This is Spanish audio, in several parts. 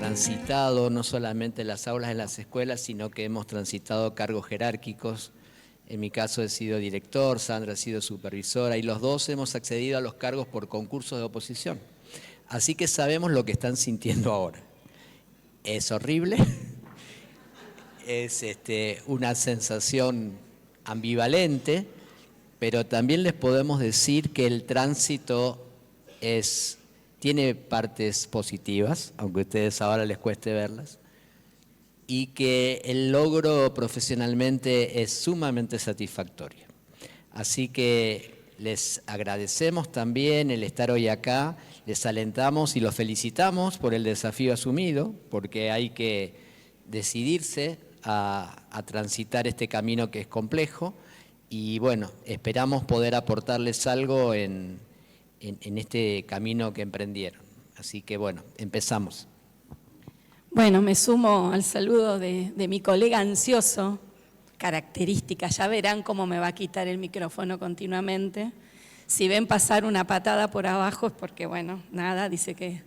transitado no solamente las aulas de las escuelas, sino que hemos transitado cargos jerárquicos. En mi caso he sido director, Sandra ha sido supervisora, y los dos hemos accedido a los cargos por concursos de oposición. Así que sabemos lo que están sintiendo ahora. Es horrible, es una sensación ambivalente, pero también les podemos decir que el tránsito tiene partes positivas, aunque a ustedes ahora les cueste verlas, y que el logro profesionalmente es sumamente satisfactorio. Así que les agradecemos también el estar hoy acá, les alentamos y los felicitamos por el desafío asumido, porque hay que decidirse a transitar este camino que es complejo, y bueno, esperamos poder aportarles algo en este camino que emprendieron. Así que bueno, empezamos. Bueno, me sumo al saludo de mi colega ansioso, característica, ya verán cómo me va a quitar el micrófono continuamente. Si ven pasar una patada por abajo es porque, bueno, nada, dice que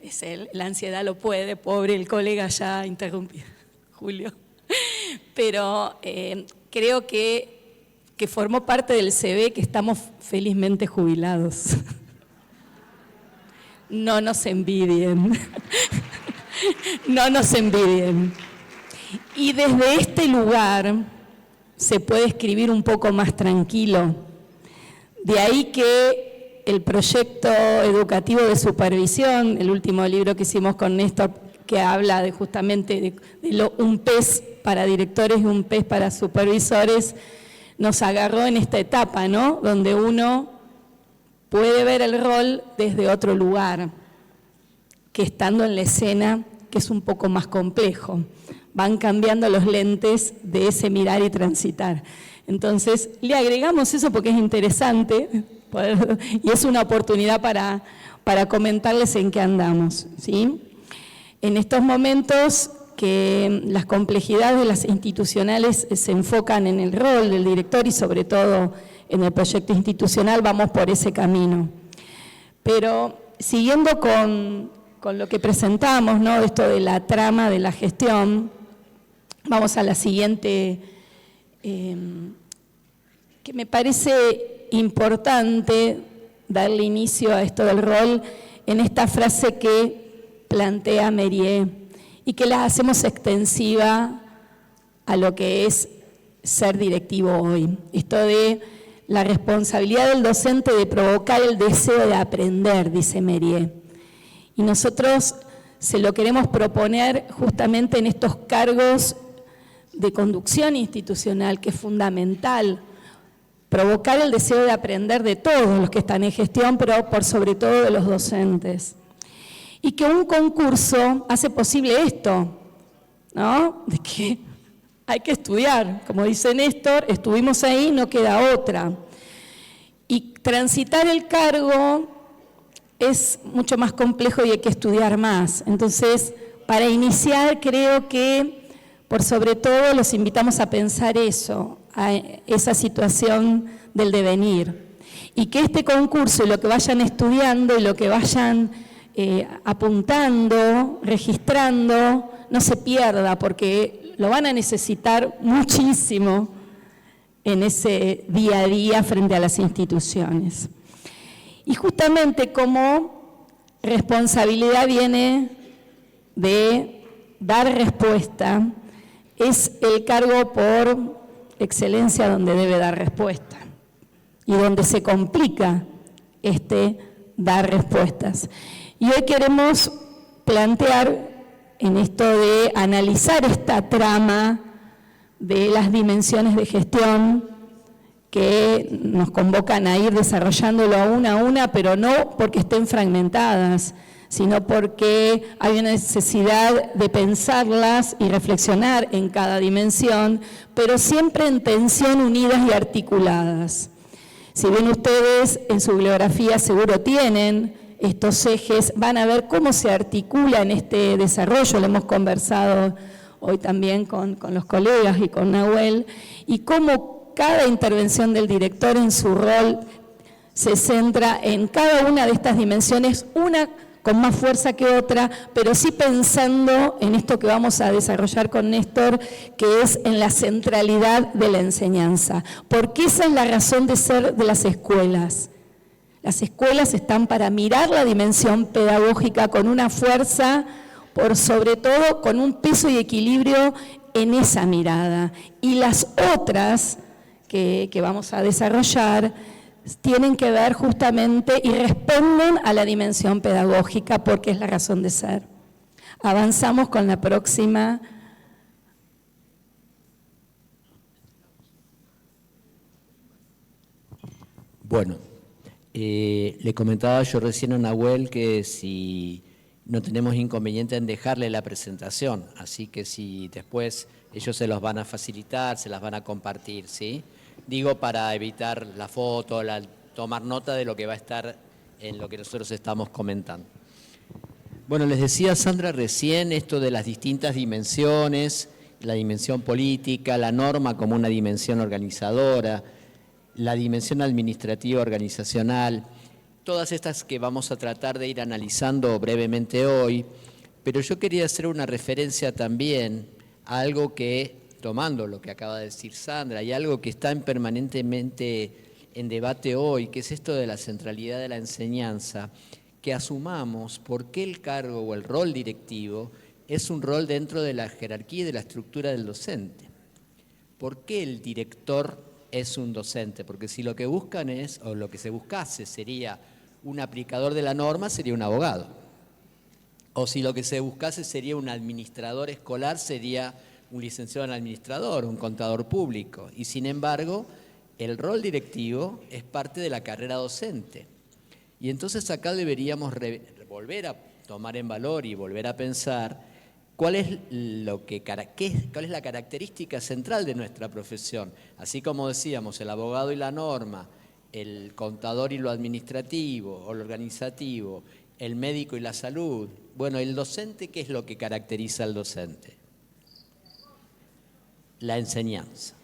es él, la ansiedad lo puede, pobre el colega ya interrumpido, Julio. Pero creo que formó parte del CV que estamos felizmente jubilados. No nos envidien. No nos envidien. Y desde este lugar se puede escribir un poco más tranquilo. De ahí que el proyecto educativo de supervisión, el último libro que hicimos con Néstor, que habla justamente de un PES para directores y un PES para supervisores, nos agarró en esta etapa, ¿no? Donde uno puede ver el rol desde otro lugar, que estando en la escena, que es un poco más complejo. Van cambiando los lentes de ese mirar y transitar. Entonces, le agregamos eso porque es interesante y es una oportunidad para comentarles en qué andamos, ¿sí? En estos momentos que las complejidades de las institucionales se enfocan en el rol del director y sobre todo en el proyecto institucional, vamos por ese camino. Pero siguiendo con lo que presentamos, ¿no? Esto de la trama de la gestión, vamos a la siguiente, que me parece importante darle inicio a esto del rol en esta frase que plantea Mérier y que la hacemos extensiva a lo que es ser directivo hoy. Esto de la responsabilidad del docente de provocar el deseo de aprender, dice Mérier. Y nosotros se lo queremos proponer justamente en estos cargos de conducción institucional, que es fundamental, provocar el deseo de aprender de todos los que están en gestión, pero por sobre todo de los docentes. Y que un concurso hace posible esto, ¿no? De que hay que estudiar, como dice Néstor, estuvimos ahí, no queda otra. Y transitar el cargo es mucho más complejo y hay que estudiar más. Entonces, para iniciar, creo que, por sobre todo, los invitamos a pensar eso, a esa situación del devenir. Y que este concurso, y lo que vayan estudiando y lo que vayan apuntando, registrando, no se pierda, porque lo van a necesitar muchísimo en ese día a día frente a las instituciones. Y justamente como responsabilidad viene de dar respuesta, es el cargo por excelencia donde debe dar respuesta y donde se complica dar respuestas. Y hoy queremos plantear en esto de analizar esta trama de las dimensiones de gestión que nos convocan a ir desarrollándolo a una, pero no porque estén fragmentadas, sino porque hay una necesidad de pensarlas y reflexionar en cada dimensión, pero siempre en tensión, unidas y articuladas. Si bien ustedes en su bibliografía seguro tienen estos ejes, van a ver cómo se articula en este desarrollo, lo hemos conversado hoy también con los colegas y con Nahuel, y cómo cada intervención del director en su rol se centra en cada una de estas dimensiones, una con más fuerza que otra, pero sí pensando en esto que vamos a desarrollar con Néstor, que es en la centralidad de la enseñanza, porque esa es la razón de ser de las escuelas. Las escuelas están para mirar la dimensión pedagógica con una fuerza, por sobre todo con un peso y equilibrio en esa mirada. Y las otras que vamos a desarrollar tienen que ver justamente y responden a la dimensión pedagógica porque es la razón de ser. Avanzamos con la próxima. Bueno, le comentaba yo recién a Nahuel que si no tenemos inconveniente en dejarle la presentación, así que si después ellos se los van a facilitar, se las van a compartir, ¿sí? Digo, para evitar la foto, tomar nota de lo que va a estar en lo que nosotros estamos comentando. Bueno, les decía Sandra recién esto de las distintas dimensiones, la dimensión política, la norma como una dimensión organizadora, la dimensión administrativa organizacional, todas estas que vamos a tratar de ir analizando brevemente hoy, pero yo quería hacer una referencia también a algo que, tomando lo que acaba de decir Sandra, y algo que está permanentemente en debate hoy, que es esto de la centralidad de la enseñanza, que asumamos por qué el cargo o el rol directivo es un rol dentro de la jerarquía y de la estructura del docente. ¿Por qué el director es un docente? Porque si lo que buscan es, o lo que se buscase sería un aplicador de la norma, sería un abogado. O si lo que se buscase sería un administrador escolar, sería un licenciado en administrador, un contador público. Y sin embargo, el rol directivo es parte de la carrera docente. Y entonces acá deberíamos volver a tomar en valor y volver a pensar cuál es la característica central de nuestra profesión. Así como decíamos, el abogado y la norma, el contador y lo administrativo o lo organizativo, el médico y la salud. Bueno, el docente, ¿qué es lo que caracteriza al docente? La enseñanza,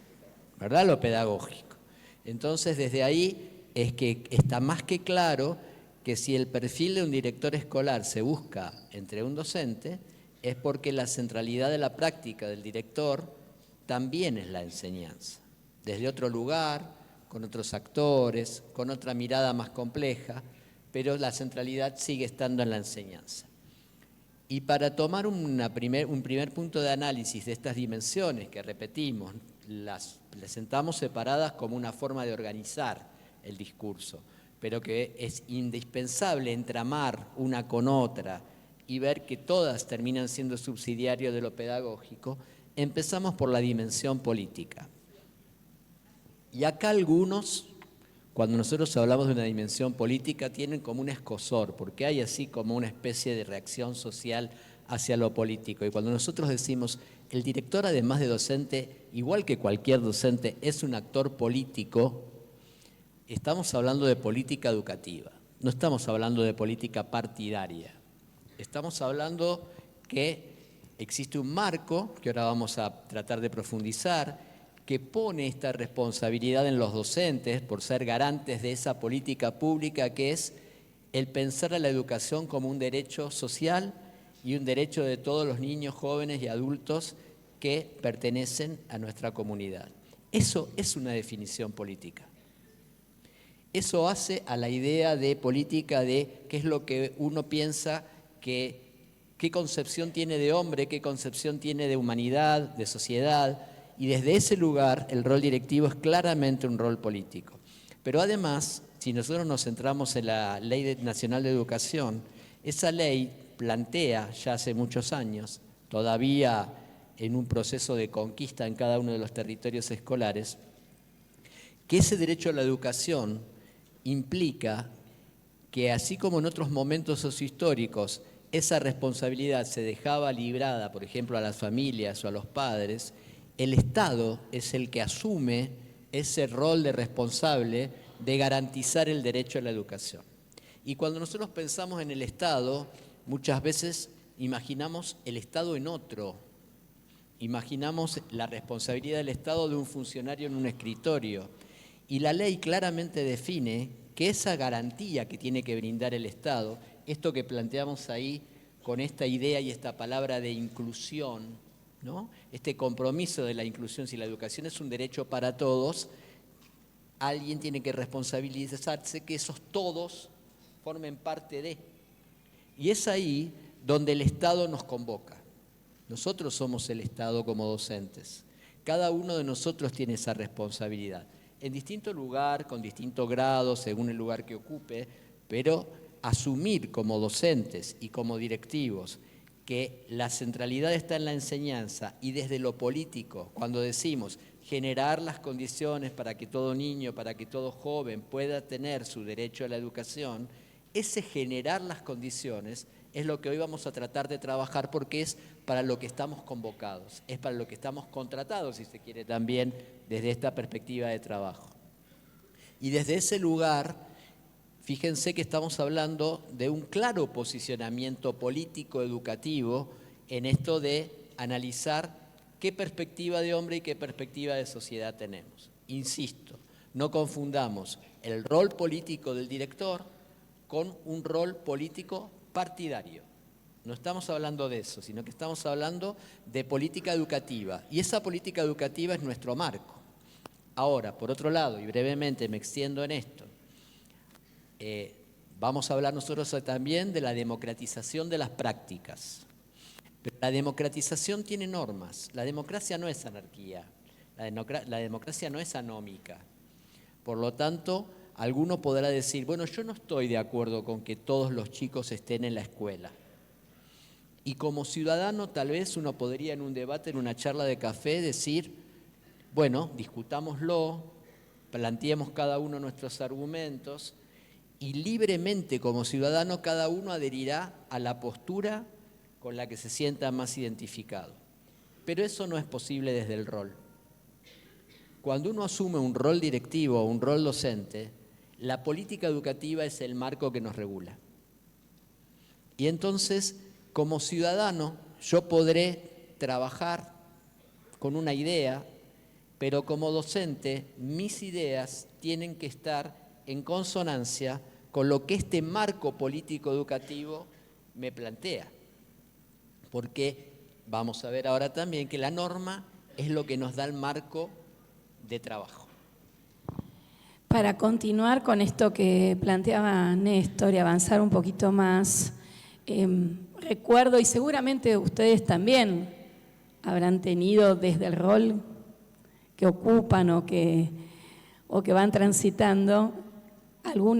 ¿verdad? Lo pedagógico. Entonces, desde ahí es que está más que claro que si el perfil de un director escolar se busca entre un docente, es porque la centralidad de la práctica del director también es la enseñanza. Desde otro lugar, con otros actores, con otra mirada más compleja, pero la centralidad sigue estando en la enseñanza. Y para tomar un primer punto de análisis de estas dimensiones que repetimos, las presentamos separadas como una forma de organizar el discurso, pero que es indispensable entramar una con otra y ver que todas terminan siendo subsidiarios de lo pedagógico. Empezamos por la dimensión política. Y acá algunos, cuando nosotros hablamos de una dimensión política, tienen como un escozor, porque hay así como una especie de reacción social hacia lo político. Y cuando nosotros decimos, el director además de docente, igual que cualquier docente, es un actor político, estamos hablando de política educativa, no estamos hablando de política partidaria. Estamos hablando que existe un marco, que ahora vamos a tratar de profundizar, que pone esta responsabilidad en los docentes por ser garantes de esa política pública que es el pensar a la educación como un derecho social y un derecho de todos los niños, jóvenes y adultos que pertenecen a nuestra comunidad. Eso es una definición política. Eso hace a la idea de política de qué es lo que uno piensa que qué concepción tiene de hombre, qué concepción tiene de humanidad, de sociedad, y desde ese lugar el rol directivo es claramente un rol político. Pero además, si nosotros nos centramos en la Ley Nacional de Educación, esa ley plantea ya hace muchos años, todavía en un proceso de conquista en cada uno de los territorios escolares, que ese derecho a la educación implica que así como en otros momentos sociohistóricos esa responsabilidad se dejaba librada, por ejemplo, a las familias o a los padres, el Estado es el que asume ese rol de responsable de garantizar el derecho a la educación. Y cuando nosotros pensamos en el Estado, muchas veces imaginamos el Estado en otro, imaginamos la responsabilidad del Estado de un funcionario en un escritorio. Y la ley claramente define que esa garantía que tiene que brindar el Estado esto que planteamos ahí con esta idea y esta palabra de inclusión, ¿no? Este compromiso de la inclusión, si la educación es un derecho para todos, alguien tiene que responsabilizarse que esos todos formen parte de. Y es ahí donde el Estado nos convoca. Nosotros somos el Estado como docentes. Cada uno de nosotros tiene esa responsabilidad. En distinto lugar, con distinto grado, según el lugar que ocupe, pero asumir como docentes y como directivos que la centralidad está en la enseñanza y desde lo político, cuando decimos generar las condiciones para que todo niño, para que todo joven pueda tener su derecho a la educación, ese generar las condiciones es lo que hoy vamos a tratar de trabajar porque es para lo que estamos convocados, es para lo que estamos contratados, si se quiere también, desde esta perspectiva de trabajo. Y desde ese lugar, fíjense que estamos hablando de un claro posicionamiento político educativo en esto de analizar qué perspectiva de hombre y qué perspectiva de sociedad tenemos. Insisto, no confundamos el rol político del director con un rol político partidario. No estamos hablando de eso, sino que estamos hablando de política educativa. Y esa política educativa es nuestro marco. Ahora, por otro lado, y brevemente me extiendo en esto, vamos a hablar nosotros también de la democratización de las prácticas. Pero la democratización tiene normas. La democracia no es anarquía. La democracia no es anómica. Por lo tanto, alguno podrá decir, bueno, yo no estoy de acuerdo con que todos los chicos estén en la escuela. Y como ciudadano, tal vez uno podría en un debate, en una charla de café, decir, bueno, discutámoslo, planteemos cada uno nuestros argumentos y libremente como ciudadano cada uno adherirá a la postura con la que se sienta más identificado. Pero eso no es posible desde el rol. Cuando uno asume un rol directivo o un rol docente, la política educativa es el marco que nos regula. Y entonces, como ciudadano, yo podré trabajar con una idea, pero como docente, mis ideas tienen que estar en consonancia con lo que este marco político educativo me plantea. Porque vamos a ver ahora también que la norma es lo que nos da el marco de trabajo. Para continuar con esto que planteaba Néstor y avanzar un poquito más, recuerdo, y seguramente ustedes también habrán tenido desde el rol que ocupan o que van transitando, algún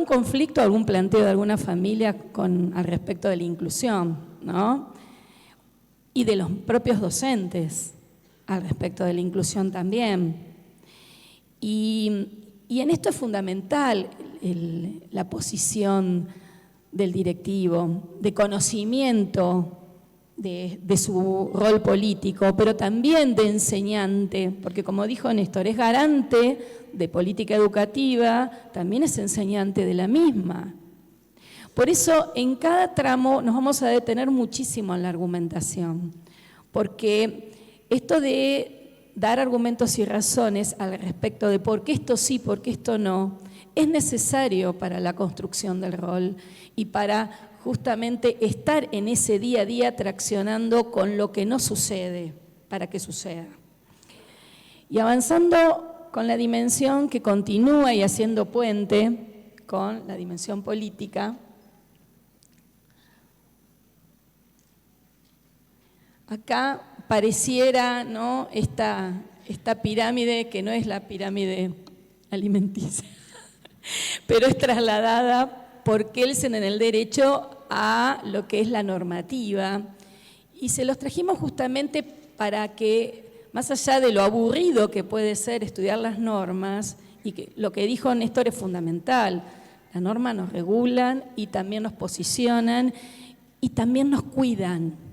conflicto, algún planteo de alguna familia al respecto de la inclusión, ¿no? Y de los propios docentes al respecto de la inclusión también. Y en esto es fundamental la posición del directivo, de conocimiento de su rol político, pero también de enseñante, porque como dijo Néstor, es garante de política educativa, también es enseñante de la misma. Por eso en cada tramo nos vamos a detener muchísimo en la argumentación, porque esto de dar argumentos y razones al respecto de por qué esto sí, por qué esto no, es necesario para la construcción del rol y para justamente estar en ese día a día traccionando con lo que no sucede para que suceda. Y avanzando con la dimensión que continúa y haciendo puente con la dimensión política, acá pareciera, ¿no?, esta pirámide, que no es la pirámide alimenticia, pero es trasladada por Kelsen en el derecho a lo que es la normativa. Y se los trajimos justamente para que, más allá de lo aburrido que puede ser estudiar las normas, y que lo que dijo Néstor es fundamental, las normas nos regulan y también nos posicionan y también nos cuidan.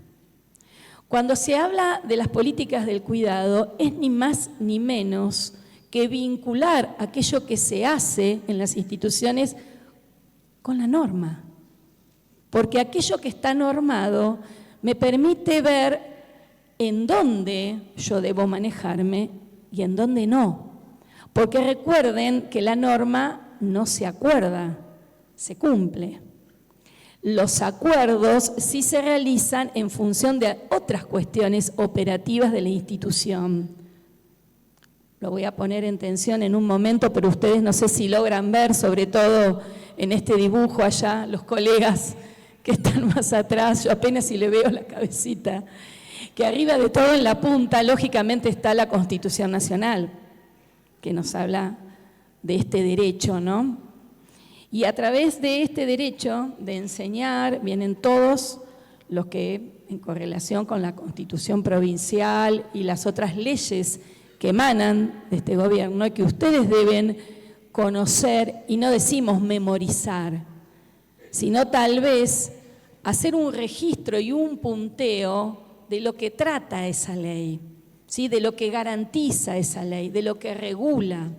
Cuando se habla de las políticas del cuidado, es ni más ni menos que vincular aquello que se hace en las instituciones con la norma, porque aquello que está normado me permite ver en dónde yo debo manejarme y en dónde no, porque recuerden que la norma no se acuerda, se cumple. Los acuerdos sí se realizan en función de otras cuestiones operativas de la institución. Lo voy a poner en tensión en un momento, pero ustedes no sé si logran ver, sobre todo en este dibujo allá, los colegas que están más atrás, yo apenas si le veo la cabecita, que arriba de todo en la punta, lógicamente, está la Constitución Nacional, que nos habla de este derecho, ¿no? Y a través de este derecho de enseñar vienen todos los que, en correlación con la Constitución provincial y las otras leyes que emanan de este gobierno y que ustedes deben conocer, y no decimos memorizar, sino tal vez hacer un registro y un punteo de lo que trata esa ley, ¿sí? De lo que garantiza esa ley, de lo que regula,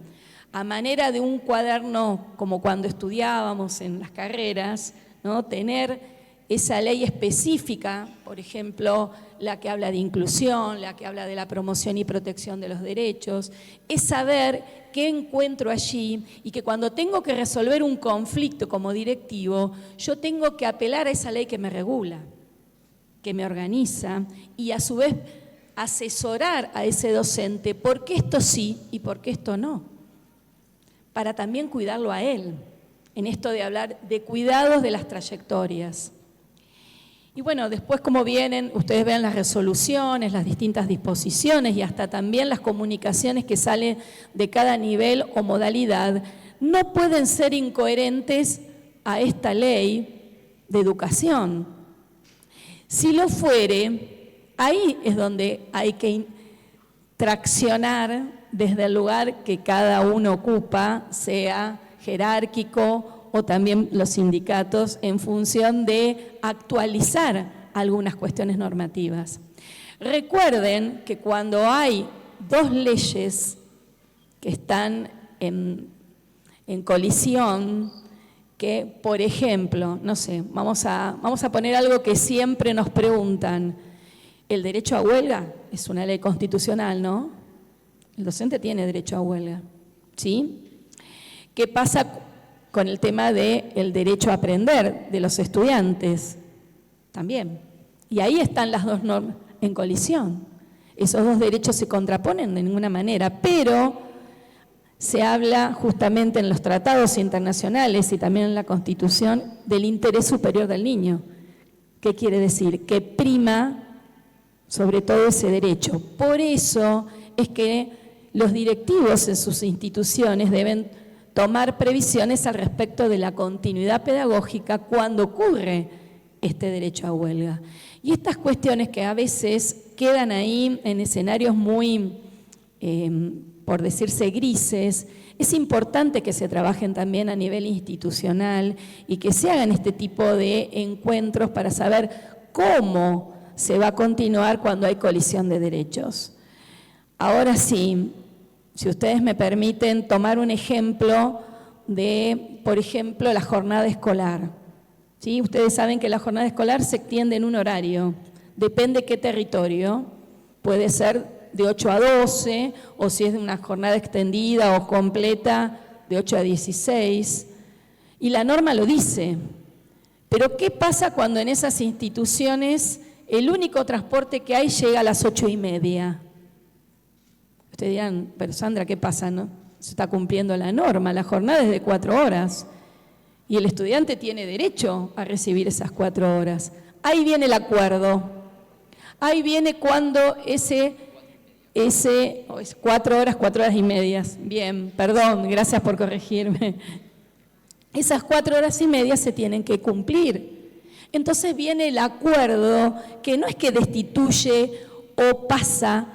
a manera de un cuaderno, como cuando estudiábamos en las carreras, ¿no? Tener esa ley específica, por ejemplo, la que habla de inclusión, la que habla de la promoción y protección de los derechos, es saber qué encuentro allí y que cuando tengo que resolver un conflicto como directivo, yo tengo que apelar a esa ley que me regula, que me organiza y a su vez asesorar a ese docente por qué esto sí y por qué esto no, para también cuidarlo a él, en esto de hablar de cuidados de las trayectorias. Y bueno, después como vienen, ustedes vean las resoluciones, las distintas disposiciones y hasta también las comunicaciones que salen de cada nivel o modalidad, no pueden ser incoherentes a esta ley de educación. Si lo fuere, ahí es donde hay que traccionar desde el lugar que cada uno ocupa, sea jerárquico o también los sindicatos, en función de actualizar algunas cuestiones normativas. Recuerden que cuando hay dos leyes que están en colisión, que, por ejemplo, no sé, vamos a poner algo que siempre nos preguntan, el derecho a huelga es una ley constitucional, ¿no? El docente tiene derecho a huelga, ¿sí? ¿Qué pasa con el tema del derecho a aprender de los estudiantes? También. Y ahí están las dos normas en colisión. Esos dos derechos se contraponen de ninguna manera, pero se habla justamente en los tratados internacionales y también en la Constitución del interés superior del niño. ¿Qué quiere decir? Que prima sobre todo ese derecho. Por eso es que los directivos en sus instituciones deben tomar previsiones al respecto de la continuidad pedagógica cuando ocurre este derecho a huelga. Y estas cuestiones que a veces quedan ahí en escenarios muy, por decirse, grises, es importante que se trabajen también a nivel institucional y que se hagan este tipo de encuentros para saber cómo se va a continuar cuando hay colisión de derechos. Ahora sí, si ustedes me permiten tomar un ejemplo de, por ejemplo, la jornada escolar. ¿Sí? Ustedes saben que la jornada escolar se extiende en un horario, depende qué territorio, puede ser de 8 a 12, o si es de una jornada extendida o completa, de 8 a 16, y la norma lo dice. Pero ¿qué pasa cuando en esas instituciones el único transporte que hay llega a las 8:30? Ustedes dirán, pero Sandra, ¿qué pasa? ¿No? Se está cumpliendo la norma, la jornada es de 4 horas y el estudiante tiene derecho a recibir esas 4 horas. Ahí viene el acuerdo, ahí viene cuando ese 4 horas, 4 horas y medias, bien, perdón, gracias por corregirme. Esas 4 horas y media se tienen que cumplir. Entonces viene el acuerdo que no es que destituye o pasa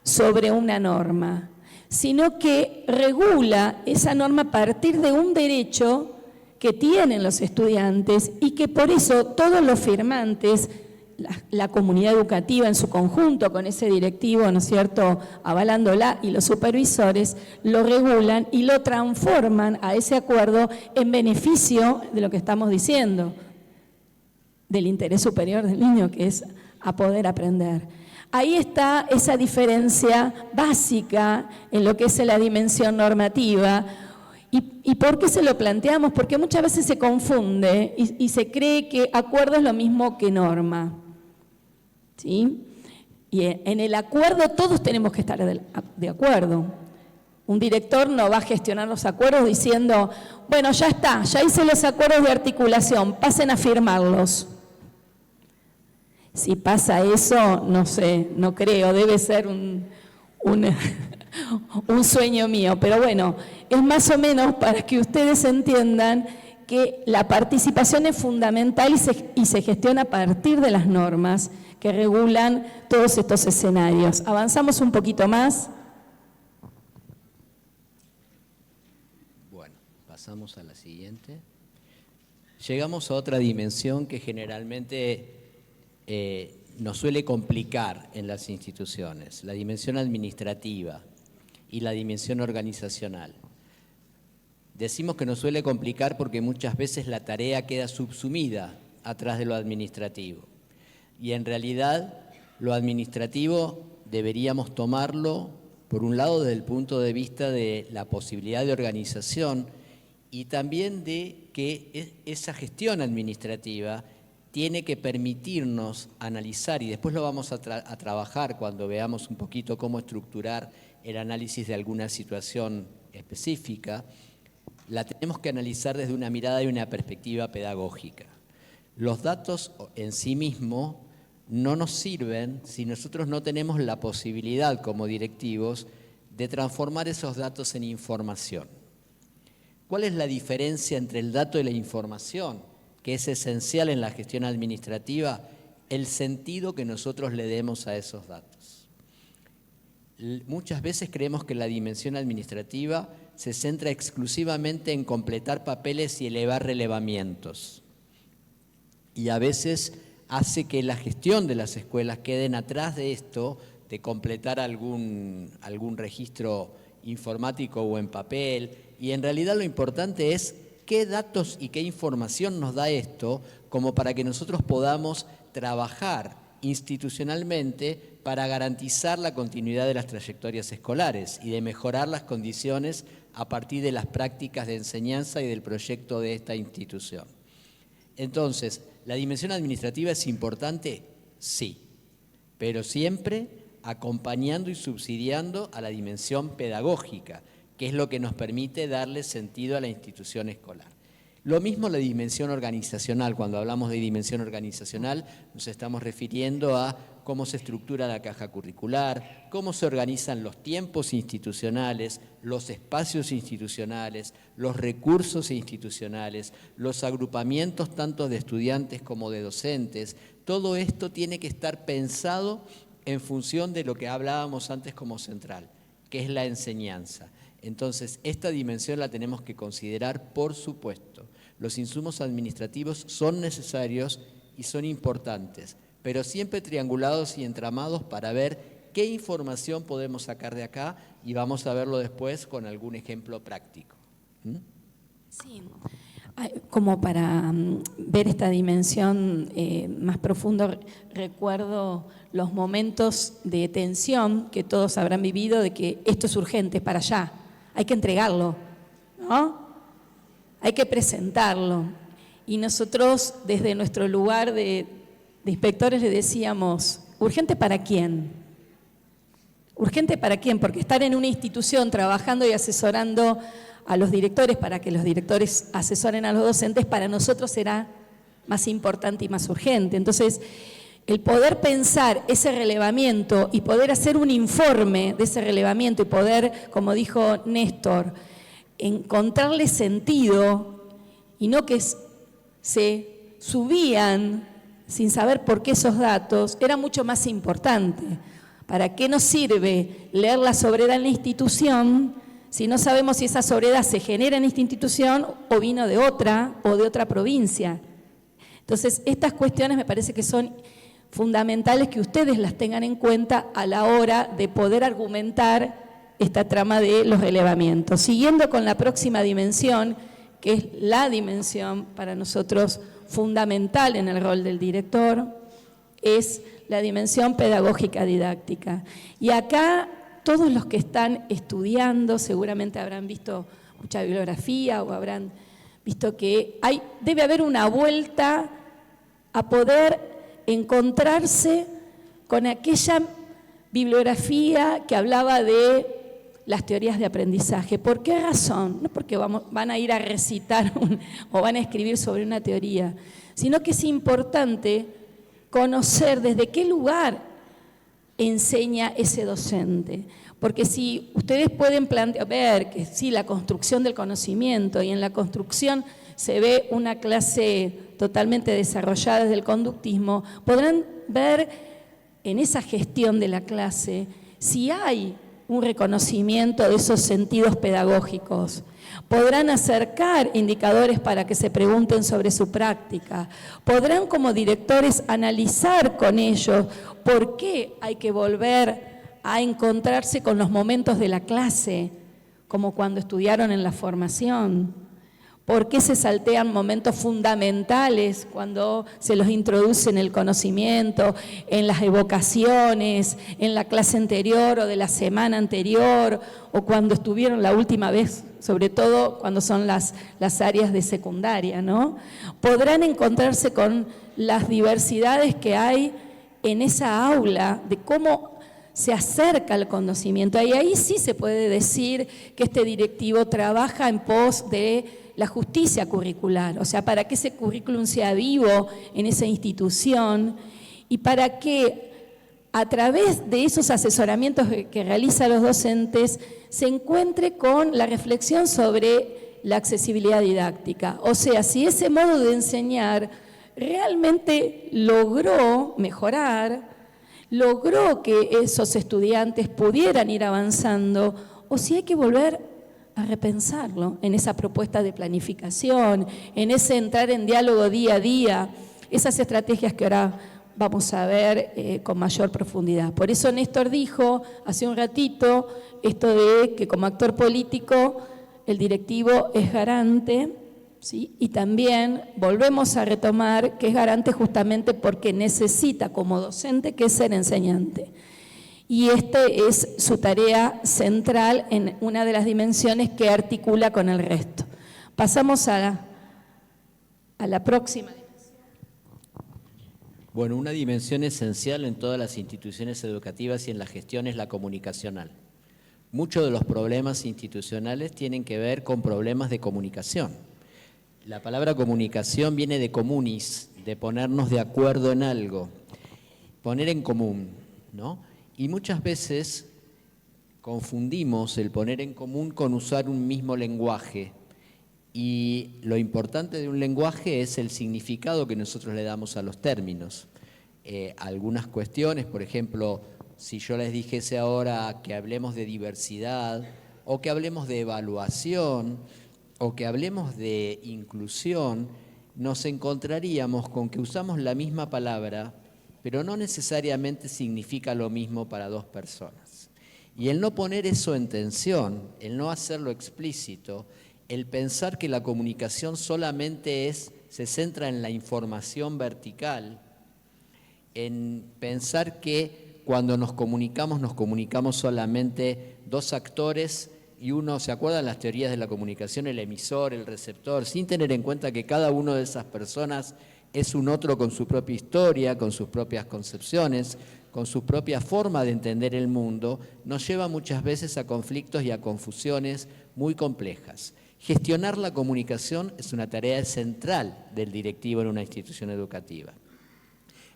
sobre una norma, sino que regula esa norma a partir de un derecho que tienen los estudiantes y que por eso todos los firmantes, la comunidad educativa en su conjunto con ese directivo, ¿no es cierto?, avalándola, y los supervisores lo regulan y lo transforman a ese acuerdo en beneficio de lo que estamos diciendo, del interés superior del niño, que es a poder aprender. Ahí está esa diferencia básica en lo que es la dimensión normativa ¿Y por qué se lo planteamos? Porque muchas veces se confunde y se cree que acuerdo es lo mismo que norma. ¿Sí? Y en el acuerdo todos tenemos que estar de acuerdo. Un director no va a gestionar los acuerdos diciendo, bueno, ya está, ya hice los acuerdos de articulación, pasen a firmarlos. Si pasa eso, no sé, no creo, debe ser un sueño mío, pero bueno, es más o menos para que ustedes entiendan que la participación es fundamental y se gestiona a partir de las normas que regulan todos estos escenarios. Avanzamos un poquito más. Bueno, pasamos a la siguiente. Llegamos a otra dimensión que generalmente nos suele complicar en las instituciones, la dimensión administrativa y la dimensión organizacional. Decimos que nos suele complicar porque muchas veces la tarea queda subsumida atrás de lo administrativo. Y en realidad lo administrativo deberíamos tomarlo, por un lado, desde el punto de vista de la posibilidad de organización y también de que esa gestión administrativa tiene que permitirnos analizar, y después lo vamos a trabajar cuando veamos un poquito cómo estructurar el análisis de alguna situación específica, la tenemos que analizar desde una mirada y una perspectiva pedagógica. Los datos en sí mismos no nos sirven si nosotros no tenemos la posibilidad como directivos de transformar esos datos en información. ¿Cuál es la diferencia entre el dato y la información? Que es esencial en la gestión administrativa, el sentido que nosotros le demos a esos datos. Muchas veces creemos que la dimensión administrativa se centra exclusivamente en completar papeles y elevar relevamientos. Y a veces hace que la gestión de las escuelas queden atrás de esto, de completar algún registro informático o en papel. Y en realidad lo importante es qué datos y qué información nos da esto como para que nosotros podamos trabajar institucionalmente para garantizar la continuidad de las trayectorias escolares y de mejorar las condiciones a partir de las prácticas de enseñanza y del proyecto de esta institución. Entonces, ¿la dimensión administrativa es importante? Sí, pero siempre acompañando y subsidiando a la dimensión pedagógica, que es lo que nos permite darle sentido a la institución escolar. Lo mismo la dimensión organizacional. Cuando hablamos de dimensión organizacional, nos estamos refiriendo a cómo se estructura la caja curricular, cómo se organizan los tiempos institucionales, los espacios institucionales, los recursos institucionales, los agrupamientos tanto de estudiantes como de docentes. Todo esto tiene que estar pensado en función de lo que hablábamos antes como central, que es la enseñanza. Entonces, esta dimensión la tenemos que considerar, por supuesto. Los insumos administrativos son necesarios y son importantes, pero siempre triangulados y entramados para ver qué información podemos sacar de acá y vamos a verlo después con algún ejemplo práctico. Sí, como para ver esta dimensión más profundo, recuerdo los momentos de tensión que todos habrán vivido de que esto es urgente, es para allá. Hay que entregarlo, ¿no? Hay que presentarlo. Y nosotros, desde nuestro lugar de inspectores, le decíamos, ¿urgente para quién? ¿Urgente para quién? Porque estar en una institución trabajando y asesorando a los directores para que los directores asesoren a los docentes, para nosotros será más importante y más urgente. Entonces, el poder pensar ese relevamiento y poder hacer un informe de ese relevamiento y poder, como dijo Néstor, encontrarle sentido y no que se subían sin saber por qué esos datos, era mucho más importante. ¿Para qué nos sirve leer la sobriedad en la institución si no sabemos si esa sobriedad se genera en esta institución o vino de otra o de otra provincia? Entonces, estas cuestiones me parece que son fundamentales que ustedes las tengan en cuenta a la hora de poder argumentar esta trama de los relevamientos. Siguiendo con la próxima dimensión, que es la dimensión para nosotros fundamental en el rol del director, es la dimensión pedagógica didáctica. Y acá todos los que están estudiando seguramente habrán visto mucha bibliografía o habrán visto que debe haber una vuelta a poder encontrarse con aquella bibliografía que hablaba de las teorías de aprendizaje. ¿Por qué razón? No porque van a ir a recitar o van a escribir sobre una teoría, sino que es importante conocer desde qué lugar enseña ese docente. Porque si ustedes pueden ver que sí, la construcción del conocimiento, y en la construcción se ve una clase totalmente desarrollada desde el conductismo, podrán ver en esa gestión de la clase si hay un reconocimiento de esos sentidos pedagógicos. Podrán acercar indicadores para que se pregunten sobre su práctica. Podrán como directores analizar con ellos por qué hay que volver a encontrarse con los momentos de la clase, como cuando estudiaron en la formación. ¿Por qué se saltean momentos fundamentales cuando se los introduce en el conocimiento, en las evocaciones, en la clase anterior o de la semana anterior, o cuando estuvieron la última vez, sobre todo cuando son las áreas de secundaria, ¿no? Podrán encontrarse con las diversidades que hay en esa aula, de cómo se acerca al conocimiento. Y ahí sí se puede decir que este directivo trabaja en pos de la justicia curricular, o sea, para que ese currículum sea vivo en esa institución y para que a través de esos asesoramientos que realizan los docentes se encuentre con la reflexión sobre la accesibilidad didáctica. O sea, si ese modo de enseñar realmente logró mejorar, logró que esos estudiantes pudieran ir avanzando, o si hay que volver a repensarlo en esa propuesta de planificación, en ese entrar en diálogo día a día, esas estrategias que ahora vamos a ver con mayor profundidad. Por eso Néstor dijo hace un ratito esto de que como actor político el directivo es garante, ¿sí? Y también volvemos a retomar que es garante justamente porque necesita como docente que es ser enseñante. Y es su tarea central en una de las dimensiones que articula con el resto. Pasamos a la próxima dimensión. Bueno, una dimensión esencial en todas las instituciones educativas y en la gestión es la comunicacional. Muchos de los problemas institucionales tienen que ver con problemas de comunicación. La palabra comunicación viene de comunis, de ponernos de acuerdo en algo, poner en común, ¿no? Y muchas veces confundimos el poner en común con usar un mismo lenguaje. Y lo importante de un lenguaje es el significado que nosotros le damos a los términos. Algunas cuestiones, por ejemplo, si yo les dijese ahora que hablemos de diversidad, o que hablemos de evaluación, o que hablemos de inclusión, nos encontraríamos con que usamos la misma palabra, pero no necesariamente significa lo mismo para dos personas. Y el no poner eso en tensión, el no hacerlo explícito, el pensar que la comunicación solamente se centra en la información vertical, en pensar que cuando nos comunicamos solamente dos actores y uno, ¿se acuerdan las teorías de la comunicación? El emisor, el receptor, sin tener en cuenta que cada una de esas personas es un otro con su propia historia, con sus propias concepciones, con su propia forma de entender el mundo, nos lleva muchas veces a conflictos y a confusiones muy complejas. Gestionar la comunicación es una tarea central del directivo en una institución educativa.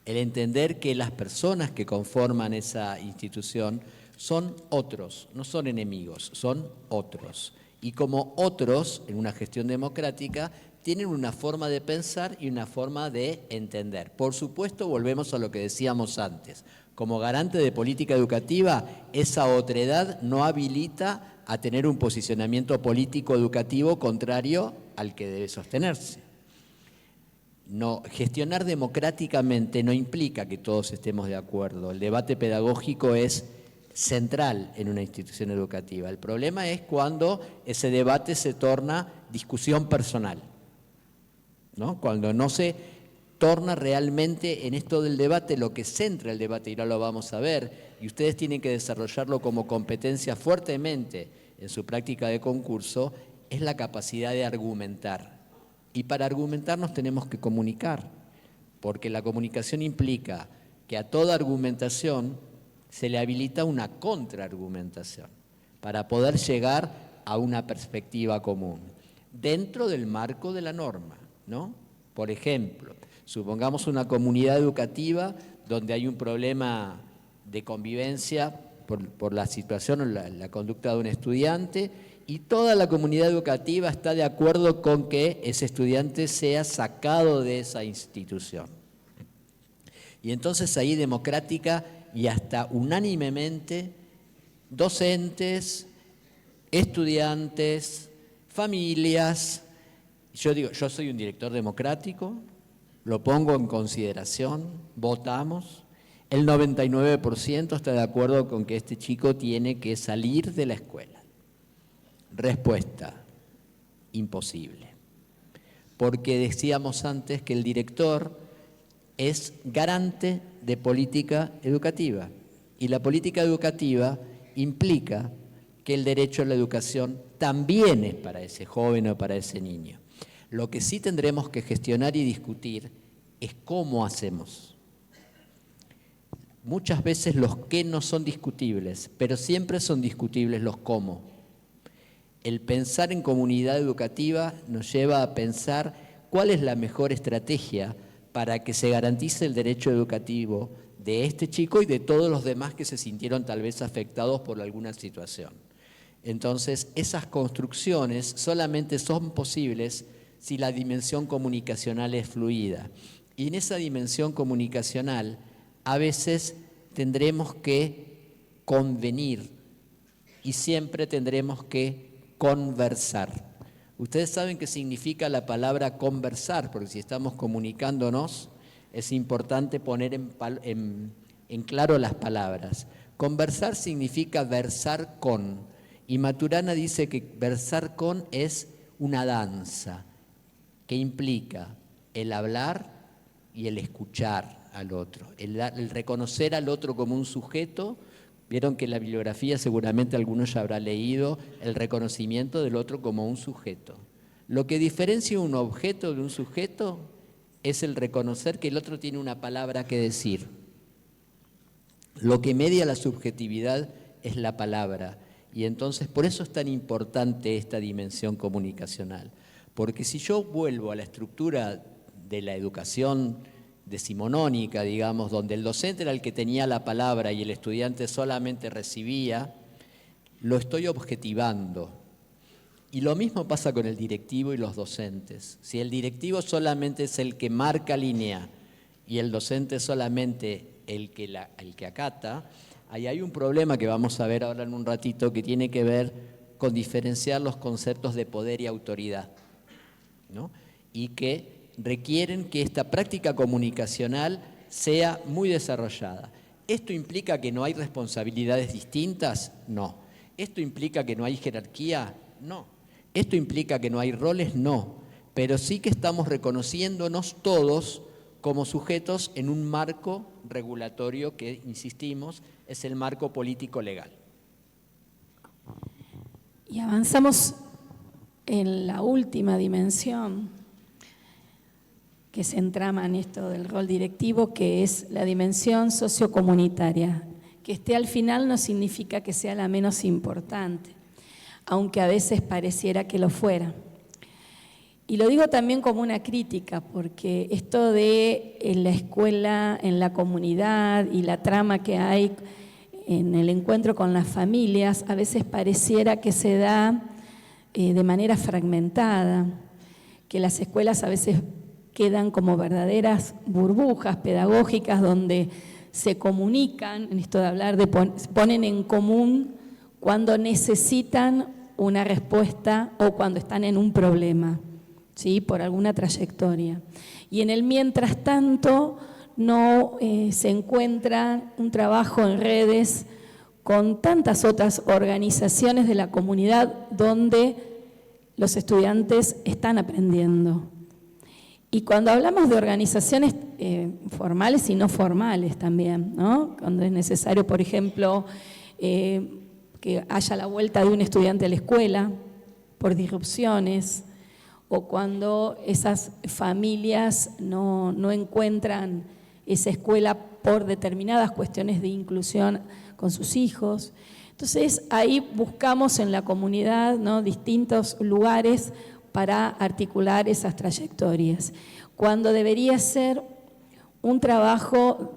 El entender que las personas que conforman esa institución son otros, no son enemigos, son otros. Y como otros, en una gestión democrática, tienen una forma de pensar y una forma de entender. Por supuesto, volvemos a lo que decíamos antes. Como garante de política educativa, esa otredad no habilita a tener un posicionamiento político educativo contrario al que debe sostenerse. No, gestionar democráticamente no implica que todos estemos de acuerdo. El debate pedagógico es central en una institución educativa. El problema es cuando ese debate se torna discusión personal, ¿no? Cuando no se torna realmente en esto del debate lo que centra el debate, y ahora lo vamos a ver, y ustedes tienen que desarrollarlo como competencia fuertemente en su práctica de concurso, es la capacidad de argumentar. Y para argumentar nos tenemos que comunicar, porque la comunicación implica que a toda argumentación se le habilita una contraargumentación para poder llegar a una perspectiva común, dentro del marco de la norma, ¿no? Por ejemplo, supongamos una comunidad educativa donde hay un problema de convivencia por la situación o la conducta de un estudiante, y toda la comunidad educativa está de acuerdo con que ese estudiante sea sacado de esa institución. Y entonces ahí democrática y hasta unánimemente docentes, estudiantes, familias, yo digo, yo soy un director democrático, lo pongo en consideración, votamos, el 99% está de acuerdo con que este chico tiene que salir de la escuela. Respuesta, imposible. Porque decíamos antes que el director es garante de política educativa, y la política educativa implica que el derecho a la educación también es para ese joven o para ese niño. Lo que sí tendremos que gestionar y discutir es cómo hacemos. Muchas veces los qué no son discutibles, pero siempre son discutibles los cómo. El pensar en comunidad educativa nos lleva a pensar cuál es la mejor estrategia para que se garantice el derecho educativo de este chico y de todos los demás que se sintieron tal vez afectados por alguna situación. Entonces, esas construcciones solamente son posibles si la dimensión comunicacional es fluida. Y en esa dimensión comunicacional, a veces tendremos que convenir y siempre tendremos que conversar. Ustedes saben qué significa la palabra conversar, porque si estamos comunicándonos, es importante poner en claro las palabras. Conversar significa versar con, y Maturana dice que versar con es una danza que implica el hablar y el escuchar al otro, el reconocer al otro como un sujeto. Vieron que en la bibliografía seguramente algunos ya habrá leído el reconocimiento del otro como un sujeto. Lo que diferencia un objeto de un sujeto es el reconocer que el otro tiene una palabra que decir. Lo que media la subjetividad es la palabra, y entonces por eso es tan importante esta dimensión comunicacional, porque si yo vuelvo a la estructura de la educación decimonónica, digamos, donde el docente era el que tenía la palabra y el estudiante solamente recibía, lo estoy objetivando. Y lo mismo pasa con el directivo y los docentes. Si el directivo solamente es el que marca línea y el docente solamente el que acata, ahí hay un problema que vamos a ver ahora en un ratito, que tiene que ver con diferenciar los conceptos de poder y autoridad, ¿no? Y que requieren que esta práctica comunicacional sea muy desarrollada. ¿Esto implica que no hay responsabilidades distintas? No. ¿Esto implica que no hay jerarquía? No. ¿Esto implica que no hay roles? No. Pero sí que estamos reconociéndonos todos como sujetos en un marco regulatorio que, insistimos, es el marco político-legal. Y avanzamos en la última dimensión que se entrama en esto del rol directivo, que es la dimensión sociocomunitaria. Que esté al final no significa que sea la menos importante, aunque a veces pareciera que lo fuera. Y lo digo también como una crítica, porque esto de en la escuela, en la comunidad y la trama que hay en el encuentro con las familias, a veces pareciera que se da de manera fragmentada, que las escuelas a veces quedan como verdaderas burbujas pedagógicas donde se comunican, en esto de hablar, ponen en común cuando necesitan una respuesta o cuando están en un problema, ¿sí? Por alguna trayectoria. Y en el mientras tanto no se encuentra un trabajo en redes con tantas otras organizaciones de la comunidad donde los estudiantes están aprendiendo. Y cuando hablamos de organizaciones formales y no formales también, ¿no? Cuando es necesario, por ejemplo, que haya la vuelta de un estudiante a la escuela, por disrupciones, o cuando esas familias no encuentran esa escuela por determinadas cuestiones de inclusión con sus hijos. Entonces ahí buscamos en la comunidad, ¿no?, distintos lugares para articular esas trayectorias, cuando debería ser un trabajo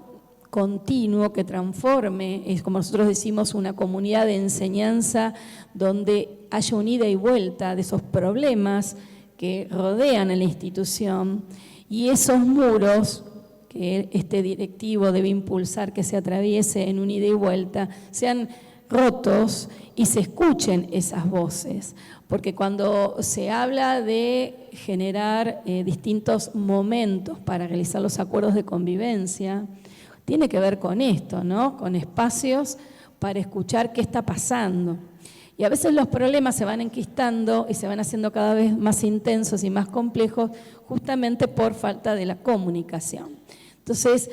continuo que transforme, es como nosotros decimos, una comunidad de enseñanza donde haya una ida y vuelta de esos problemas que rodean a la institución, y esos muros que este directivo debe impulsar que se atraviese en un ida y vuelta, sean rotos y se escuchen esas voces. Porque cuando se habla de generar distintos momentos para realizar los acuerdos de convivencia, tiene que ver con esto, ¿no?, con espacios para escuchar qué está pasando. Y a veces los problemas se van enquistando y se van haciendo cada vez más intensos y más complejos justamente por falta de la comunicación. Entonces,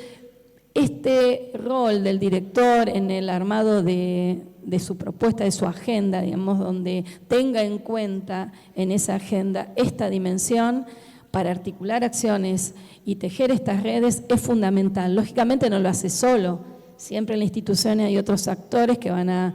este rol del director en el armado de su propuesta, de su agenda, digamos, donde tenga en cuenta en esa agenda esta dimensión para articular acciones y tejer estas redes, es fundamental. Lógicamente no lo hace solo, siempre en la institución hay otros actores que van a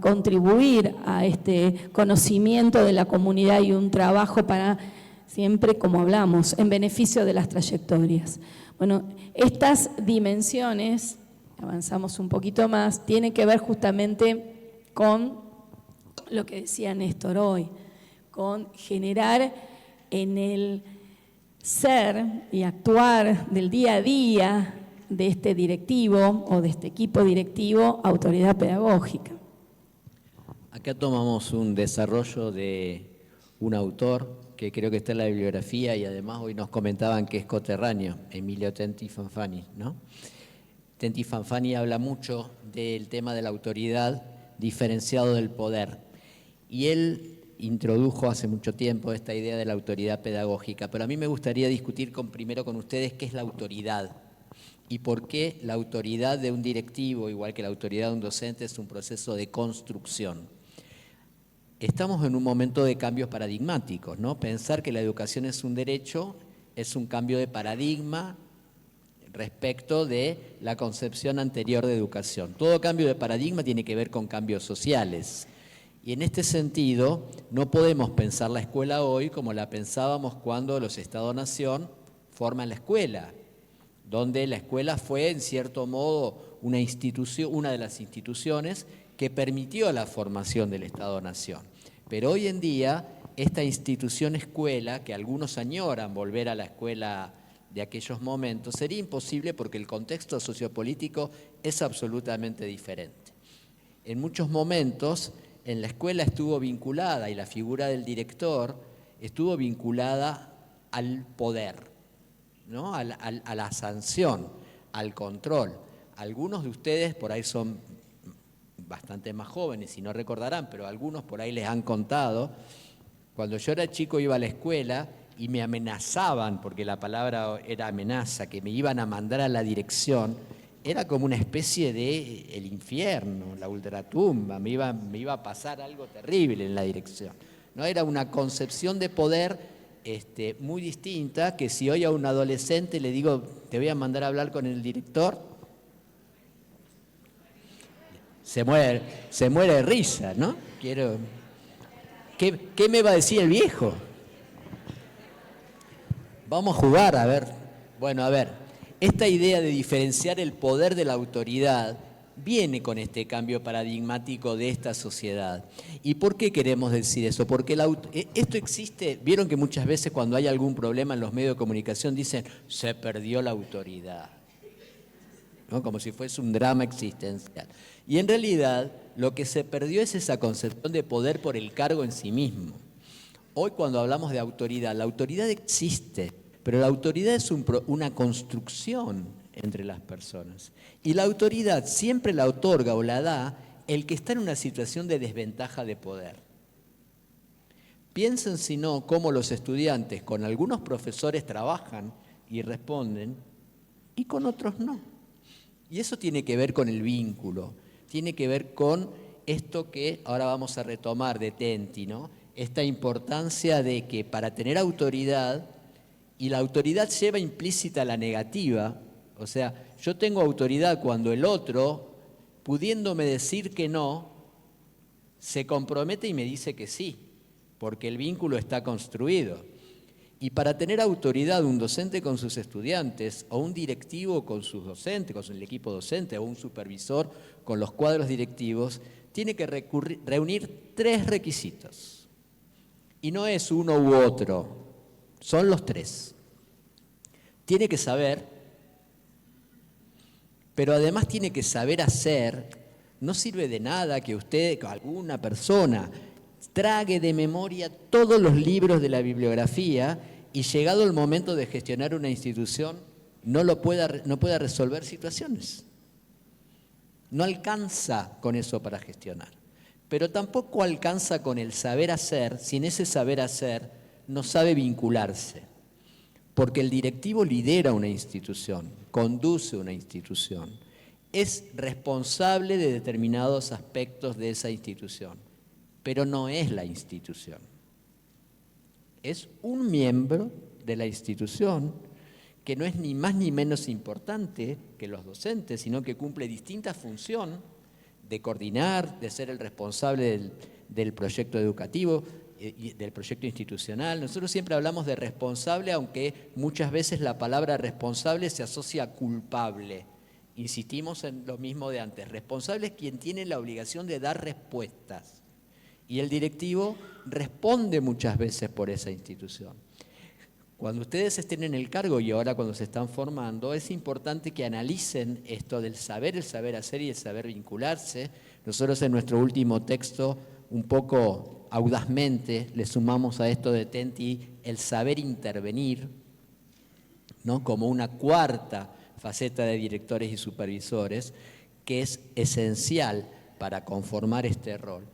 contribuir a este conocimiento de la comunidad y un trabajo para siempre, como hablamos, en beneficio de las trayectorias. Bueno, estas dimensiones, avanzamos un poquito más, tienen que ver justamente con lo que decía Néstor hoy, con generar en el ser y actuar del día a día de este directivo o de este equipo directivo autoridad pedagógica. Acá tomamos un desarrollo de un autor que creo que está en la bibliografía y además hoy nos comentaban que es coterráneo, Emilio Tenti Fanfani, ¿no? Tenti Fanfani habla mucho del tema de la autoridad diferenciado del poder, y él introdujo hace mucho tiempo esta idea de la autoridad pedagógica, pero a mí me gustaría discutir primero con ustedes qué es la autoridad y por qué la autoridad de un directivo, igual que la autoridad de un docente, es un proceso de construcción. Estamos en un momento de cambios paradigmáticos, ¿no? Pensar que la educación es un derecho es un cambio de paradigma respecto de la concepción anterior de educación. Todo cambio de paradigma tiene que ver con cambios sociales. Y en este sentido, no podemos pensar la escuela hoy como la pensábamos cuando los Estados-nación forman la escuela, donde la escuela fue, en cierto modo, una de las instituciones que permitió la formación del Estado-nación. Pero hoy en día, esta institución escuela, que algunos añoran volver a la escuela de aquellos momentos, sería imposible porque el contexto sociopolítico es absolutamente diferente. En muchos momentos, en la escuela estuvo vinculada, y la figura del director estuvo vinculada al poder, ¿no?, a la sanción, al control. Algunos de ustedes por ahí son bastante más jóvenes y no recordarán, pero algunos por ahí les han contado, cuando yo era chico iba a la escuela y me amenazaban, porque la palabra era amenaza, que me iban a mandar a la dirección. Era como una especie de el infierno, la ultratumba, me iba a pasar algo terrible en la dirección, ¿no? Era una concepción de poder muy distinta, que si hoy a un adolescente le digo, te voy a mandar a hablar con el director, se muere de risa, ¿no? ¿Qué me va a decir el viejo? Vamos a jugar, a ver. Bueno, a ver, esta idea de diferenciar el poder de la autoridad viene con este cambio paradigmático de esta sociedad. ¿Y por qué queremos decir eso? Porque esto existe, vieron que muchas veces cuando hay algún problema en los medios de comunicación dicen, se perdió la autoridad, ¿no?, como si fuese un drama existencial. Y en realidad lo que se perdió es esa concepción de poder por el cargo en sí mismo. Hoy cuando hablamos de autoridad, la autoridad existe, pero la autoridad es una construcción entre las personas. Y la autoridad siempre la otorga o la da el que está en una situación de desventaja de poder. Piensen si no cómo los estudiantes con algunos profesores trabajan y responden y con otros no. Y eso tiene que ver con el vínculo, tiene que ver con esto que ahora vamos a retomar de Tenti, ¿no?, esta importancia de que para tener autoridad, y la autoridad lleva implícita la negativa, o sea, yo tengo autoridad cuando el otro, pudiéndome decir que no, se compromete y me dice que sí, porque el vínculo está construido. Y para tener autoridad un docente con sus estudiantes, o un directivo con sus docentes, con el equipo docente, o un supervisor con los cuadros directivos, tiene que reunir 3 requisitos. Y no es uno u otro, son los 3. Tiene que saber, pero además tiene que saber hacer. No sirve de nada que usted, que alguna persona, trague de memoria todos los libros de la bibliografía y llegado el momento de gestionar una institución no pueda resolver situaciones. No alcanza con eso para gestionar, pero tampoco alcanza con el saber hacer, sin ese saber hacer no sabe vincularse, porque el directivo lidera una institución, conduce una institución, es responsable de determinados aspectos de esa institución, pero no es la institución. Es un miembro de la institución que no es ni más ni menos importante que los docentes, sino que cumple distintas funciones de coordinar, de ser el responsable del proyecto educativo, del proyecto institucional. Nosotros siempre hablamos de responsable, aunque muchas veces la palabra responsable se asocia a culpable. Insistimos en lo mismo de antes. Responsable es quien tiene la obligación de dar respuestas. Y el directivo responde muchas veces por esa institución. Cuando ustedes estén en el cargo y ahora cuando se están formando, es importante que analicen esto del saber, el saber hacer y el saber vincularse. Nosotros en nuestro último texto, un poco audazmente, le sumamos a esto de Tenti el saber intervenir, ¿no? Como una cuarta faceta de directores y supervisores, que es esencial para conformar este rol.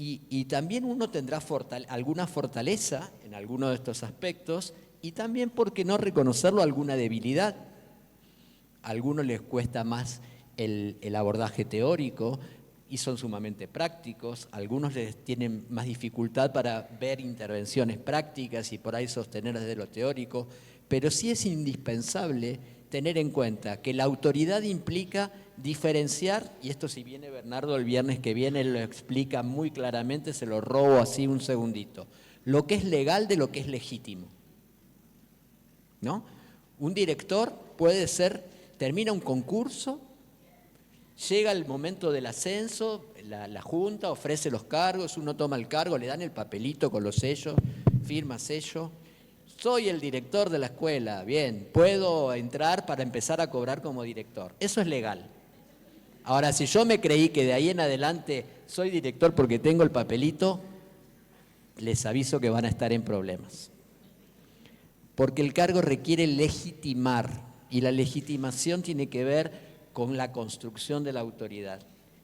Y también uno tendrá alguna fortaleza en alguno de estos aspectos y también, ¿por qué no reconocerlo?, alguna debilidad. A algunos les cuesta más el abordaje teórico y son sumamente prácticos, a algunos les tienen más dificultad para ver intervenciones prácticas y por ahí sostener desde lo teórico, pero sí es indispensable tener en cuenta que la autoridad implica diferenciar, y esto si viene Bernardo el viernes que viene lo explica muy claramente, se lo robo así un segundito, lo que es legal de lo que es legítimo, ¿no? Un director puede ser, termina un concurso, llega el momento del ascenso, la junta ofrece los cargos, uno toma el cargo, le dan el papelito con los sellos, firma sello. Soy el director de la escuela, bien, puedo entrar para empezar a cobrar como director. Eso es legal. Ahora, si yo me creí que de ahí en adelante soy director porque tengo el papelito, les aviso que van a estar en problemas. Porque el cargo requiere legitimar y la legitimación tiene que ver con la construcción de la autoridad.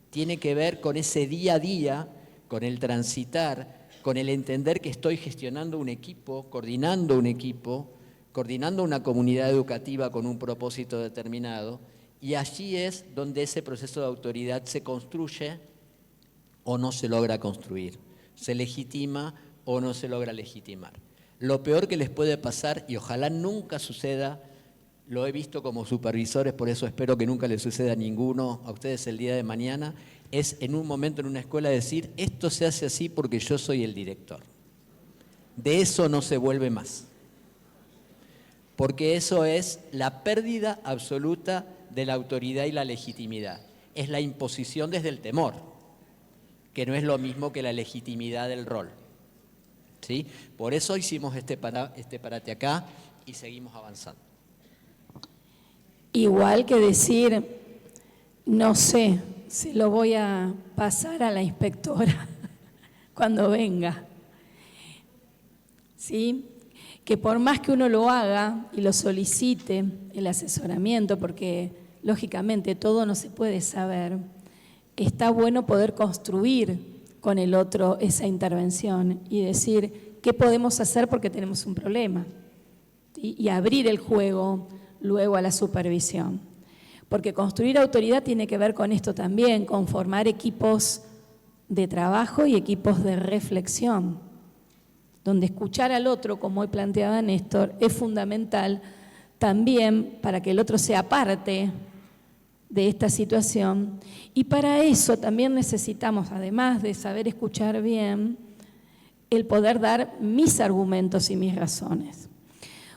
Tiene que ver con ese día a día, con el transitar, con el entender que estoy gestionando un equipo, coordinando una comunidad educativa con un propósito determinado, y allí es donde ese proceso de autoridad se construye o no se logra construir, se legitima o no se logra legitimar. Lo peor que les puede pasar, y ojalá nunca suceda, lo he visto como supervisores, por eso espero que nunca les suceda a ninguno, a ustedes el día de mañana, es en un momento en una escuela decir, esto se hace así porque yo soy el director. De eso no se vuelve más. Porque eso es la pérdida absoluta de la autoridad y la legitimidad. Es la imposición desde el temor, que no es lo mismo que la legitimidad del rol. ¿Sí? Por eso hicimos este parate acá y seguimos avanzando. Igual que decir, no sé, se lo voy a pasar a la inspectora cuando venga. ¿Sí? Que por más que uno lo haga y lo solicite, el asesoramiento, porque lógicamente todo no se puede saber, está bueno poder construir con el otro esa intervención y decir qué podemos hacer porque tenemos un problema, ¿sí? Y abrir el juego luego a la supervisión. Porque construir autoridad tiene que ver con esto también, con formar equipos de trabajo y equipos de reflexión. donde escuchar al otro, como hoy planteaba Néstor, es fundamental también para que el otro sea parte de esta situación. Y para eso también necesitamos, además de saber escuchar bien, el poder dar mis argumentos y mis razones.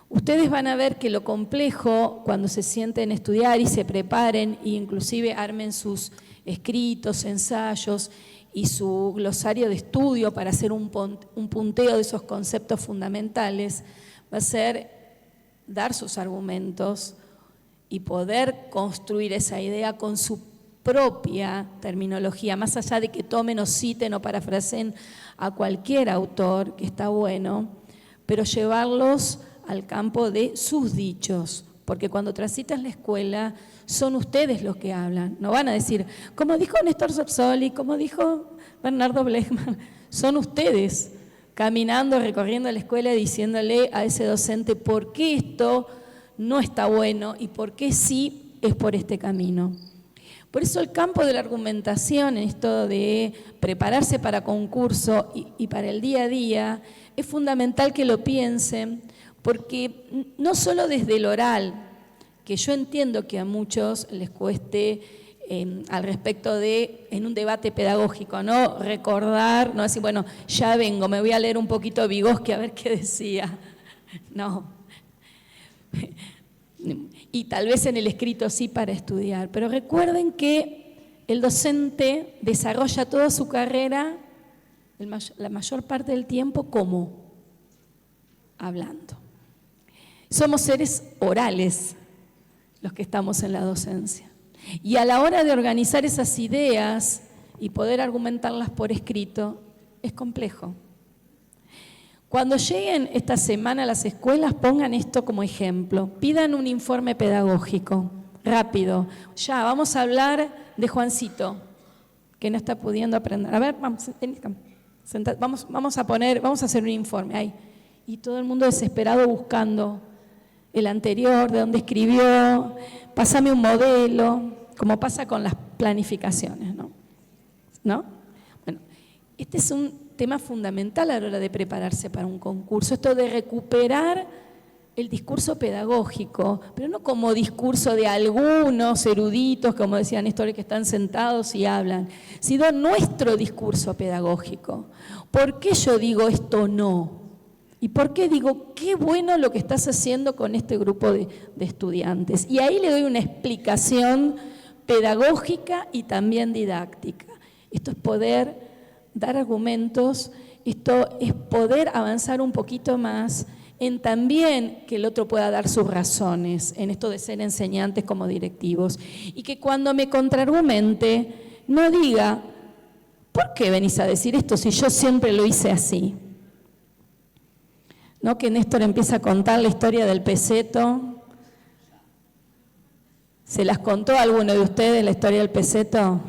Ustedes van a ver que lo complejo, cuando se sienten a estudiar y se preparen, e inclusive armen sus escritos, ensayos y su glosario de estudio para hacer un punteo de esos conceptos fundamentales, va a ser dar sus argumentos y poder construir esa idea con su propia terminología, más allá de que tomen o citen o parafraseen a cualquier autor, que está bueno, pero llevarlos al campo de sus dichos, porque cuando transitan la escuela son ustedes los que hablan, no van a decir, como dijo Néstor Sopsoli, como dijo Bernardo Blechman, son ustedes caminando, recorriendo la escuela, diciéndole a ese docente por qué esto no está bueno y por qué sí es por este camino. Por eso el campo de la argumentación, esto de prepararse para concurso y para el día a día, es fundamental que lo piensen, porque no solo desde el oral, que yo entiendo que a muchos les cueste al respecto de, en un debate pedagógico, ¿no? Recordar, no decir, bueno, ya vengo, me voy a leer un poquito Vygotsky a ver qué decía. No. Y tal vez en el escrito sí para estudiar, pero recuerden que el docente desarrolla toda su carrera, la mayor parte del tiempo, ¿cómo? Hablando. Somos seres orales los que estamos en la docencia. Y a la hora de organizar esas ideas y poder argumentarlas por escrito, es complejo. Cuando lleguen esta semana a las escuelas, pongan esto como ejemplo. Pidan un informe pedagógico, rápido. Ya, vamos a hablar de Juancito, que no está pudiendo aprender. A ver, vamos a hacer un informe ahí. Y todo el mundo desesperado buscando el anterior, de dónde escribió, pásame un modelo, como pasa con las planificaciones, ¿no? Bueno, este es un tema fundamental a la hora de prepararse para un concurso, esto de recuperar el discurso pedagógico, pero no como discurso de algunos eruditos, como decía Néstor, que están sentados y hablan, sino nuestro discurso pedagógico. ¿Por qué yo digo esto no? ¿Y por qué digo, qué bueno lo que estás haciendo con este grupo de estudiantes? Y ahí le doy una explicación pedagógica y también didáctica. Esto es poder dar argumentos, esto es poder avanzar un poquito más en también que el otro pueda dar sus razones en esto de ser enseñantes como directivos. Y que cuando me contraargumente, no diga, ¿por qué venís a decir esto si yo siempre lo hice así? ¿No? Que Néstor empieza a contar la historia del peseto. ¿Se las contó a alguno de ustedes la historia del peseto?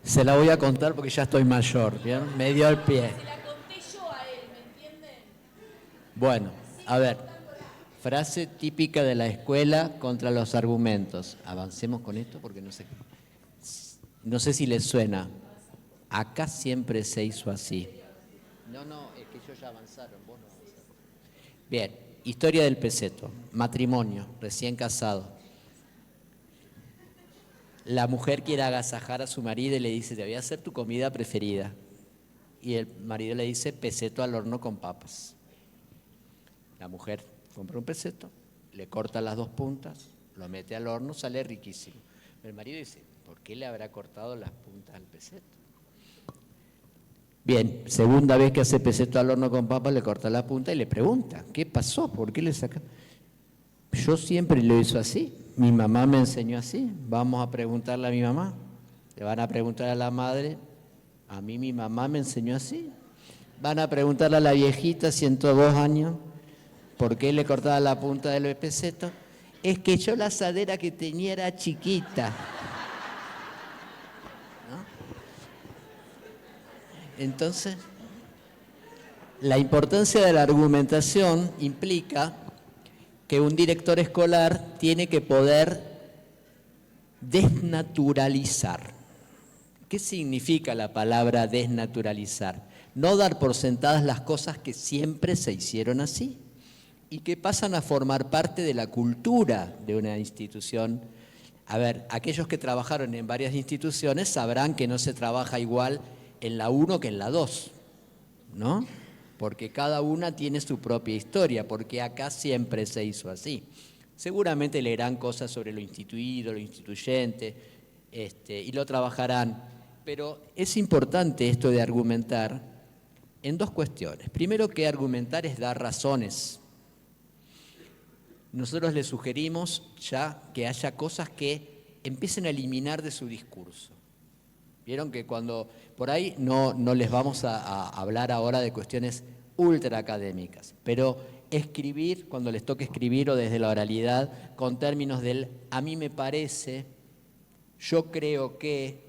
Se la voy a contar porque ya estoy mayor, ¿bien? Me dio el pie. Se la conté yo a él, ¿me entienden? Bueno, a ver, frase típica de la escuela contra los argumentos. Avancemos con esto porque no sé si les suena. Acá siempre se hizo así. No, es que ellos ya avanzaron, vos no avanzaron. Bien, historia del peseto, matrimonio, recién casado. La mujer quiere agasajar a su marido y le dice, te voy a hacer tu comida preferida. Y el marido le dice, peseto al horno con papas. La mujer compra un peseto, le corta las dos puntas, lo mete al horno, sale riquísimo. El marido dice, ¿por qué le habrá cortado las puntas al peseto? Bien, segunda vez que hace peseto al horno con papas, le corta la punta y le pregunta, ¿qué pasó? ¿Por qué le saca? Yo siempre lo hizo así, mi mamá me enseñó así, vamos a preguntarle a mi mamá, le van a preguntar a la madre, a mí mi mamá me enseñó así, van a preguntarle a la viejita, 102 años, ¿por qué le cortaba la punta del peseto? Es que yo la asadera que tenía era chiquita. Entonces, la importancia de la argumentación implica que un director escolar tiene que poder desnaturalizar. ¿Qué significa la palabra desnaturalizar? No dar por sentadas las cosas que siempre se hicieron así y que pasan a formar parte de la cultura de una institución. A ver, aquellos que trabajaron en varias instituciones sabrán que no se trabaja igual en la 1 que en la 2, ¿no? Porque cada una tiene su propia historia, porque acá siempre se hizo así. Seguramente leerán cosas sobre lo instituido, lo instituyente, y lo trabajarán. Pero es importante esto de argumentar en dos cuestiones. Primero, que argumentar es dar razones. Nosotros les sugerimos ya que haya cosas que empiecen a eliminar de su discurso. Vieron que cuando, por ahí no les vamos a hablar ahora de cuestiones ultra académicas, pero escribir, cuando les toque escribir o desde la oralidad, con términos del a mí me parece, yo creo que,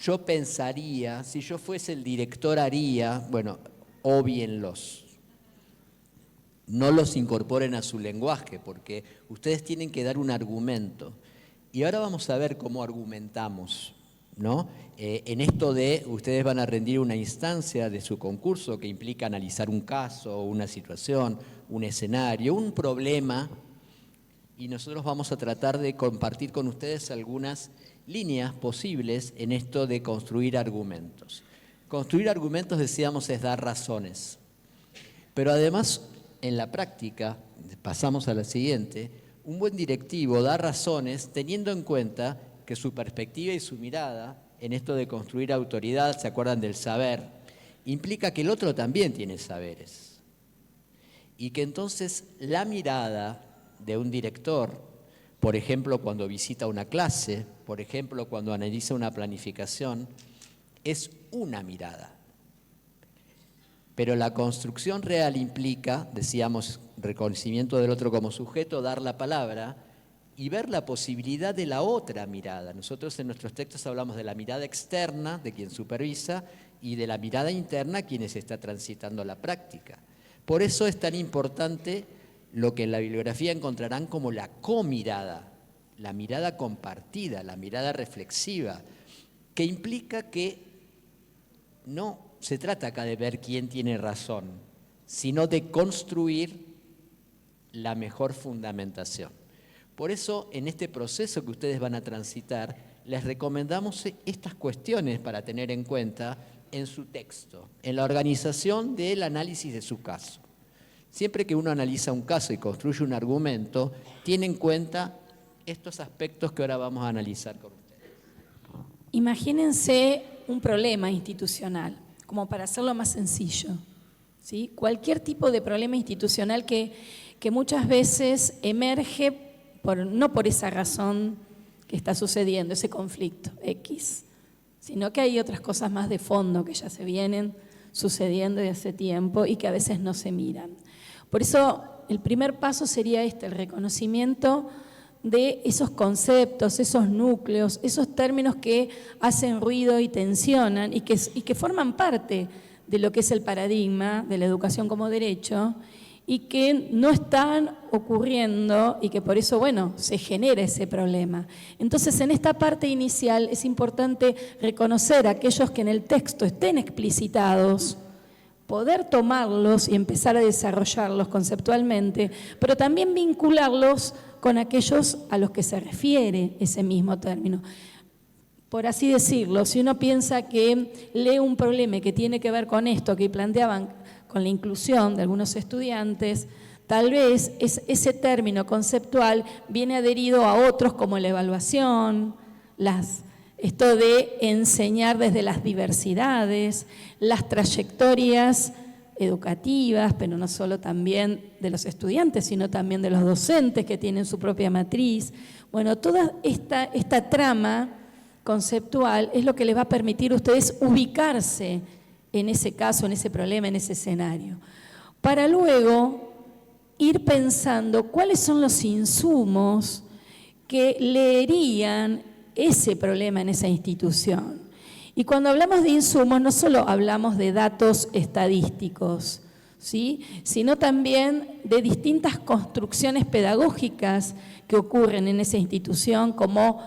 yo pensaría, si yo fuese el director haría, bueno, obvíenlos. No los incorporen a su lenguaje, porque ustedes tienen que dar un argumento. Y ahora vamos a ver cómo argumentamos, ¿no? En esto de, ustedes van a rendir una instancia de su concurso que implica analizar un caso, una situación, un escenario, un problema, y nosotros vamos a tratar de compartir con ustedes algunas líneas posibles en esto de construir argumentos. Construir argumentos, decíamos, es dar razones, pero además, en la práctica, pasamos a la siguiente, un buen directivo da razones teniendo en cuenta que su perspectiva y su mirada en esto de construir autoridad, ¿se acuerdan del saber? Implica que el otro también tiene saberes. Y que entonces la mirada de un director, por ejemplo, cuando visita una clase, por ejemplo, cuando analiza una planificación, es una mirada. Pero la construcción real implica, decíamos, reconocimiento del otro como sujeto, dar la palabra y ver la posibilidad de la otra mirada. Nosotros en nuestros textos hablamos de la mirada externa, de quien supervisa, y de la mirada interna, quienes está transitando la práctica. Por eso es tan importante lo que en la bibliografía encontrarán como la comirada, la mirada compartida, la mirada reflexiva, que implica que no se trata acá de ver quién tiene razón, sino de construir la mejor fundamentación. Por eso, en este proceso que ustedes van a transitar, les recomendamos estas cuestiones para tener en cuenta en su texto, en la organización del análisis de su caso. Siempre que uno analiza un caso y construye un argumento, tiene en cuenta estos aspectos que ahora vamos a analizar con ustedes. Imagínense un problema institucional, como para hacerlo más sencillo, ¿sí? Cualquier tipo de problema institucional que muchas veces emerge no por esa razón que está sucediendo, ese conflicto X, sino que hay otras cosas más de fondo que ya se vienen sucediendo desde hace tiempo y que a veces no se miran. Por eso el primer paso sería el reconocimiento de esos conceptos, esos núcleos, esos términos que hacen ruido y tensionan y que forman parte de lo que es el paradigma de la educación como derecho y que no están ocurriendo y que por eso, bueno, se genera ese problema. Entonces, en esta parte inicial es importante reconocer a aquellos que en el texto estén explicitados, poder tomarlos y empezar a desarrollarlos conceptualmente, pero también vincularlos con aquellos a los que se refiere ese mismo término. Por así decirlo, si uno piensa que lee un problema que tiene que ver con esto que planteaban con la inclusión de algunos estudiantes, tal vez ese término conceptual viene adherido a otros como la evaluación, esto de enseñar desde las diversidades, las trayectorias educativas, pero no solo también de los estudiantes, sino también de los docentes que tienen su propia matriz. Bueno, toda esta trama conceptual es lo que les va a permitir a ustedes ubicarse en ese caso, en ese problema, en ese escenario, para luego ir pensando cuáles son los insumos que leerían ese problema en esa institución. Y cuando hablamos de insumos, no solo hablamos de datos estadísticos, ¿sí?, sino también de distintas construcciones pedagógicas que ocurren en esa institución, como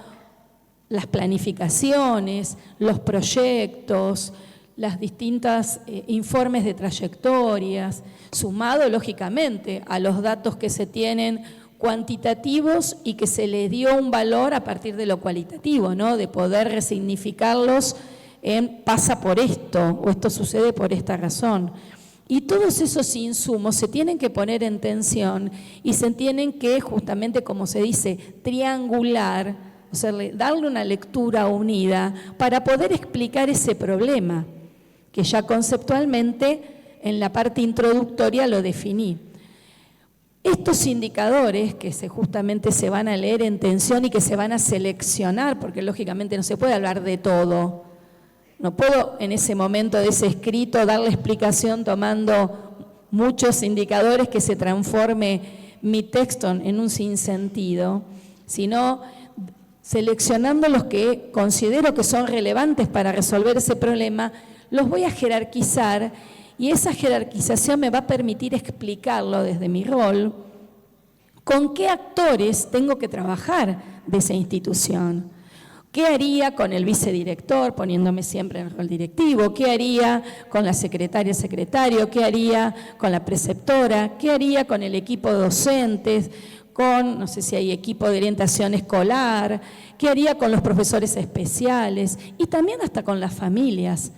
las planificaciones, los proyectos, las distintas informes de trayectorias, sumado lógicamente a los datos que se tienen cuantitativos y que se les dio un valor a partir de lo cualitativo, ¿no? De poder resignificarlos en pasa por esto o esto sucede por esta razón. Y todos esos insumos se tienen que poner en tensión y se tienen que, justamente como se dice, triangular, o sea, darle una lectura unida para poder explicar ese problema, que ya conceptualmente en la parte introductoria lo definí. Estos indicadores que justamente se van a leer en tensión y que se van a seleccionar, porque lógicamente no se puede hablar de todo. No puedo en ese momento de ese escrito darle explicación tomando muchos indicadores que se transforme mi texto en un sinsentido, sino seleccionando los que considero que son relevantes para resolver ese problema, los voy a jerarquizar y esa jerarquización me va a permitir explicarlo desde mi rol, con qué actores tengo que trabajar de esa institución. ¿Qué haría con el vicedirector, poniéndome siempre en el rol directivo? ¿Qué haría con la secretaria, secretario? ¿Qué haría con la preceptora? ¿Qué haría con el equipo de docentes? Con, no sé si hay equipo de orientación escolar, qué haría con los profesores especiales y también hasta con las familias,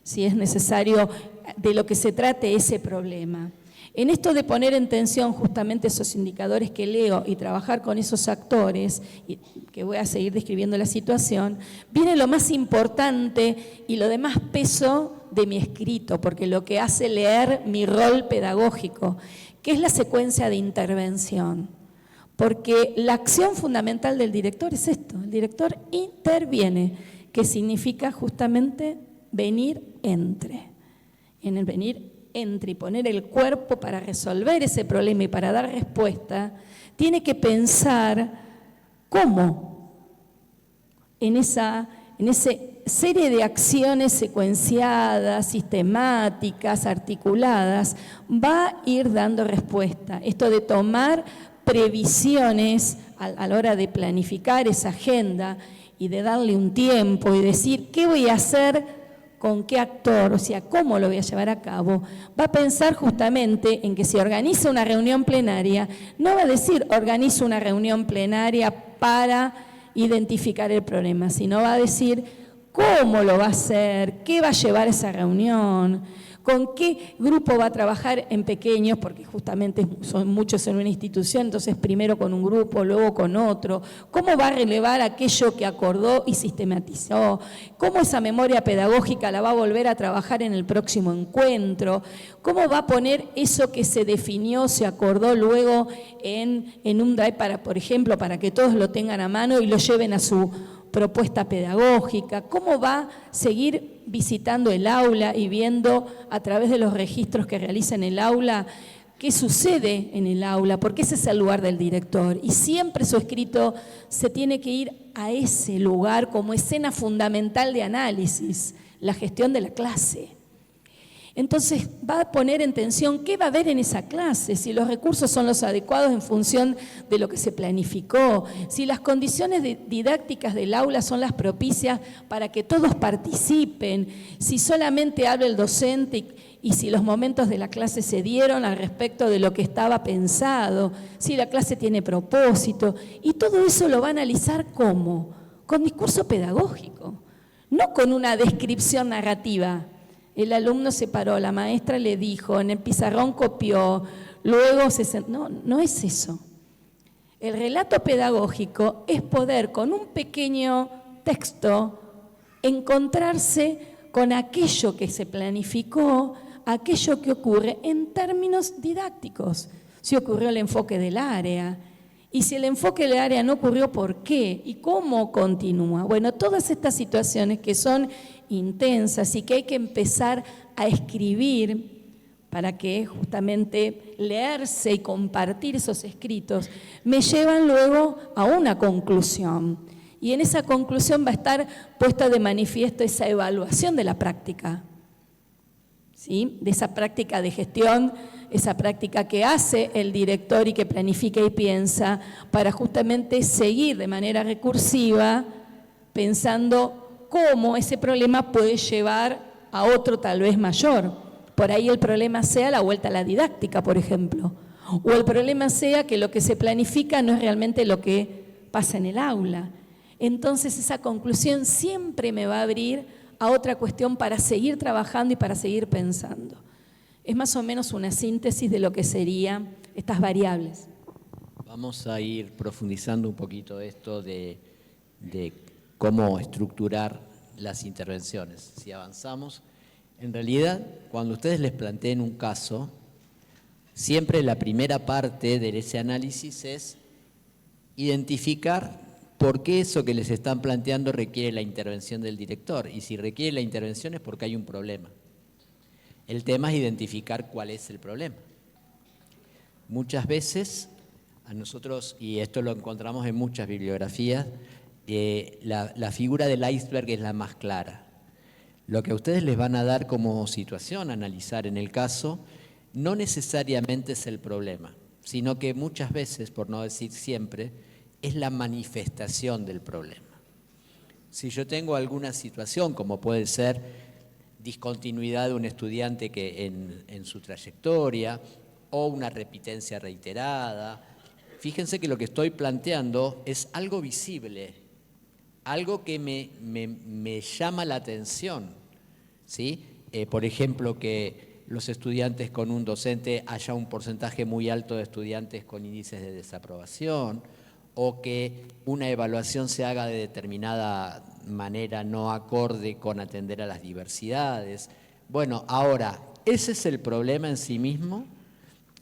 si es necesario, de lo que se trate ese problema. En esto de poner en tensión justamente esos indicadores que leo y trabajar con esos actores, y que voy a seguir describiendo la situación, viene lo más importante y lo de más peso de mi escrito, porque lo que hace leer mi rol pedagógico, que es la secuencia de intervención. Porque la acción fundamental del director es esto, el director interviene, que significa justamente venir entre. En el venir entre y poner el cuerpo para resolver ese problema y para dar respuesta, tiene que pensar cómo en esa serie de acciones secuenciadas, sistemáticas, articuladas, va a ir dando respuesta. Esto de tomar previsiones a la hora de planificar esa agenda y de darle un tiempo y decir qué voy a hacer con qué actor, o sea, cómo lo voy a llevar a cabo, va a pensar justamente en que si organiza una reunión plenaria, no va a decir organizo una reunión plenaria para identificar el problema, sino va a decir cómo lo va a hacer, qué va a llevar esa reunión, con qué grupo va a trabajar en pequeños, porque justamente son muchos en una institución, entonces primero con un grupo, luego con otro, cómo va a relevar aquello que acordó y sistematizó, cómo esa memoria pedagógica la va a volver a trabajar en el próximo encuentro, cómo va a poner eso que se definió, se acordó luego en un drive, por ejemplo, para que todos lo tengan a mano y lo lleven a su propuesta pedagógica, cómo va a seguir visitando el aula y viendo a través de los registros que realiza en el aula qué sucede en el aula, porque ese es el lugar del director y siempre su escrito se tiene que ir a ese lugar como escena fundamental de análisis, la gestión de la clase. Entonces va a poner en tensión qué va a haber en esa clase, si los recursos son los adecuados en función de lo que se planificó, si las condiciones didácticas del aula son las propicias para que todos participen, si solamente habla el docente y si los momentos de la clase se dieron al respecto de lo que estaba pensado, si la clase tiene propósito, y todo eso lo va a analizar ¿cómo? Con discurso pedagógico, no con una descripción narrativa. El alumno se paró, la maestra le dijo, en el pizarrón copió, luego se sentó. No es eso. El relato pedagógico es poder, con un pequeño texto, encontrarse con aquello que se planificó, aquello que ocurre en términos didácticos. Si ocurrió el enfoque del área, y si el enfoque del área no ocurrió, ¿por qué? ¿Y cómo continúa? Bueno, todas estas situaciones que son intensas y que hay que empezar a escribir para que justamente leerse y compartir esos escritos me llevan luego a una conclusión. Y en esa conclusión va a estar puesta de manifiesto esa evaluación de la práctica, ¿sí? De esa práctica de gestión, esa práctica que hace el director y que planifica y piensa para justamente seguir de manera recursiva pensando cómo ese problema puede llevar a otro tal vez mayor. Por ahí el problema sea la vuelta a la didáctica, por ejemplo. O el problema sea que lo que se planifica no es realmente lo que pasa en el aula. Entonces esa conclusión siempre me va a abrir a otra cuestión para seguir trabajando y para seguir pensando. Es más o menos una síntesis de lo que serían estas variables. Vamos a ir profundizando un poquito esto de cómo estructurar las intervenciones. Si avanzamos, en realidad, cuando ustedes les planteen un caso, siempre la primera parte de ese análisis es identificar por qué eso que les están planteando requiere la intervención del director. Y si requiere la intervención es porque hay un problema. El tema es identificar cuál es el problema. Muchas veces a nosotros, y esto lo encontramos en muchas bibliografías, la figura del iceberg es la más clara. Lo que a ustedes les van a dar como situación, analizar en el caso, no necesariamente es el problema, sino que muchas veces, por no decir siempre, es la manifestación del problema. Si yo tengo alguna situación, como puede ser discontinuidad de un estudiante que en su trayectoria, o una repitencia reiterada, fíjense que lo que estoy planteando es algo visible, algo que me llama la atención, ¿sí? Por ejemplo, que los estudiantes con un docente haya un porcentaje muy alto de estudiantes con índices de desaprobación, o que una evaluación se haga de determinada manera no acorde con atender a las diversidades. Bueno, ahora, ¿ese es el problema en sí mismo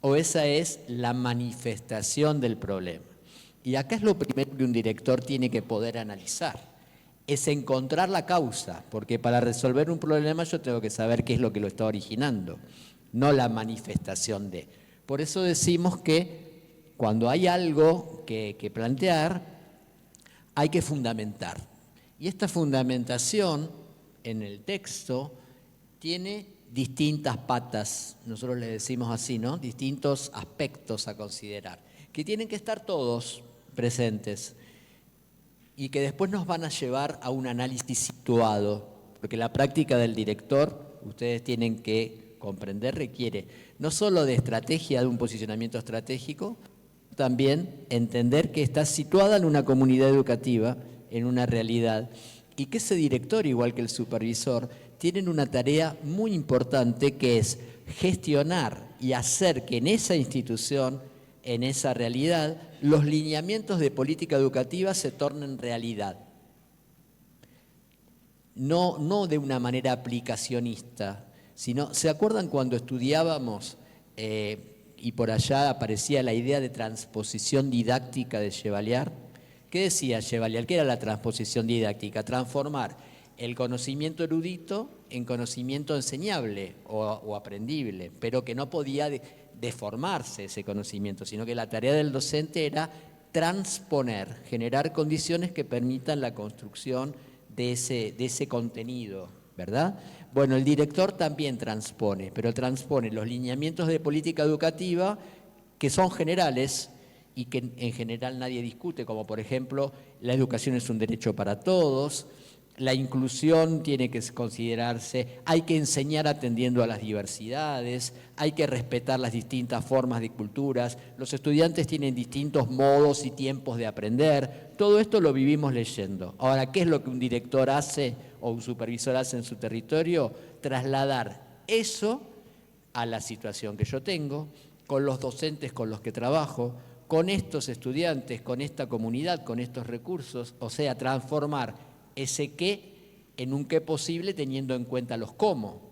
o esa es la manifestación del problema? Y acá es lo primero que un director tiene que poder analizar, es encontrar la causa, porque para resolver un problema yo tengo que saber qué es lo que lo está originando, no la manifestación de. Por eso decimos que cuando hay algo que plantear, hay que fundamentar. Y esta fundamentación en el texto tiene distintas patas, nosotros le decimos así, ¿no? Distintos aspectos a considerar, que tienen que estar todos presentes y que después nos van a llevar a un análisis situado, porque la práctica del director, ustedes tienen que comprender, requiere no solo de estrategia, de un posicionamiento estratégico, también entender que está situada en una comunidad educativa, en una realidad, y que ese director, igual que el supervisor, tienen una tarea muy importante que es gestionar y hacer que en esa institución, en esa realidad, los lineamientos de política educativa se tornen realidad. No de una manera aplicacionista, sino, ¿se acuerdan cuando estudiábamos y por allá aparecía la idea de transposición didáctica de Chevalier? ¿Qué decía Chevalier? ¿Qué era la transposición didáctica? Transformar el conocimiento erudito en conocimiento enseñable o aprendible, pero que no podía deformarse ese conocimiento, sino que la tarea del docente era transponer, generar condiciones que permitan la construcción de ese contenido, ¿verdad? Bueno, el director también transpone, pero transpone los lineamientos de política educativa que son generales y que en general nadie discute, como por ejemplo, la educación es un derecho para todos, la inclusión tiene que considerarse, hay que enseñar atendiendo a las diversidades, hay que respetar las distintas formas de culturas, los estudiantes tienen distintos modos y tiempos de aprender, todo esto lo vivimos leyendo. Ahora, ¿qué es lo que un director hace o un supervisor hace en su territorio? Trasladar eso a la situación que yo tengo, con los docentes con los que trabajo, con estos estudiantes, con esta comunidad, con estos recursos, o sea, transformar ese qué en un qué posible teniendo en cuenta los cómo.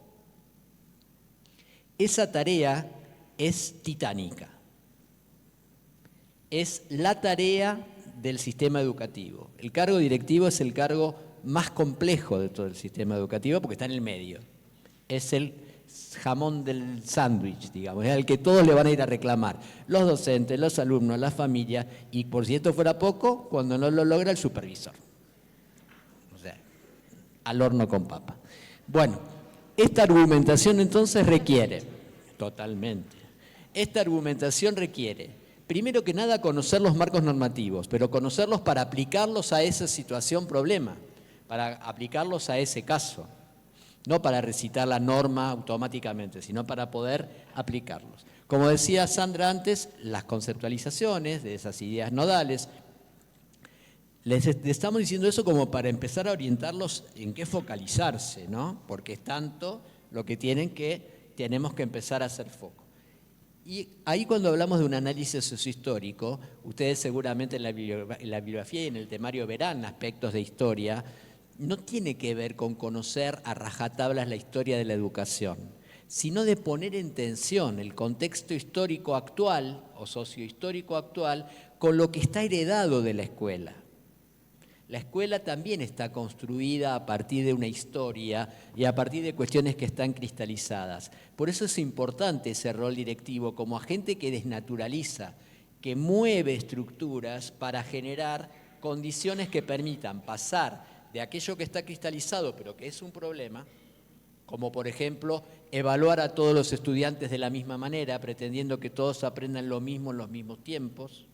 Esa tarea es titánica. Es la tarea del sistema educativo. El cargo directivo es el cargo más complejo de todo el sistema educativo porque está en el medio. Es el jamón del sándwich, digamos, es al que todos le van a ir a reclamar. Los docentes, los alumnos, las familias y, por si esto fuera poco, cuando no lo logra el supervisor. Al horno con papa. Bueno, esta argumentación entonces requiere, totalmente, esta argumentación requiere, primero que nada, conocer los marcos normativos, pero conocerlos para aplicarlos a esa situación problema. para aplicarlos a ese caso, no para recitar la norma automáticamente, sino para poder aplicarlos. Como decía Sandra antes, las conceptualizaciones de esas ideas nodales, les estamos diciendo eso como para empezar a orientarlos en qué focalizarse, ¿no? Porque es tanto lo que tenemos que empezar a hacer foco. Y ahí cuando hablamos de un análisis sociohistórico, ustedes seguramente en la bibliografía y en el temario verán aspectos de historia, no tiene que ver con conocer a rajatablas la historia de la educación, sino de poner en tensión el contexto histórico actual o sociohistórico actual con lo que está heredado de la escuela. La escuela también está construida a partir de una historia y a partir de cuestiones que están cristalizadas. Por eso es importante ese rol directivo como agente que desnaturaliza, que mueve estructuras para generar condiciones que permitan pasar de aquello que está cristalizado pero que es un problema, como por ejemplo evaluar a todos los estudiantes de la misma manera, pretendiendo que todos aprendan lo mismo en los mismos tiempos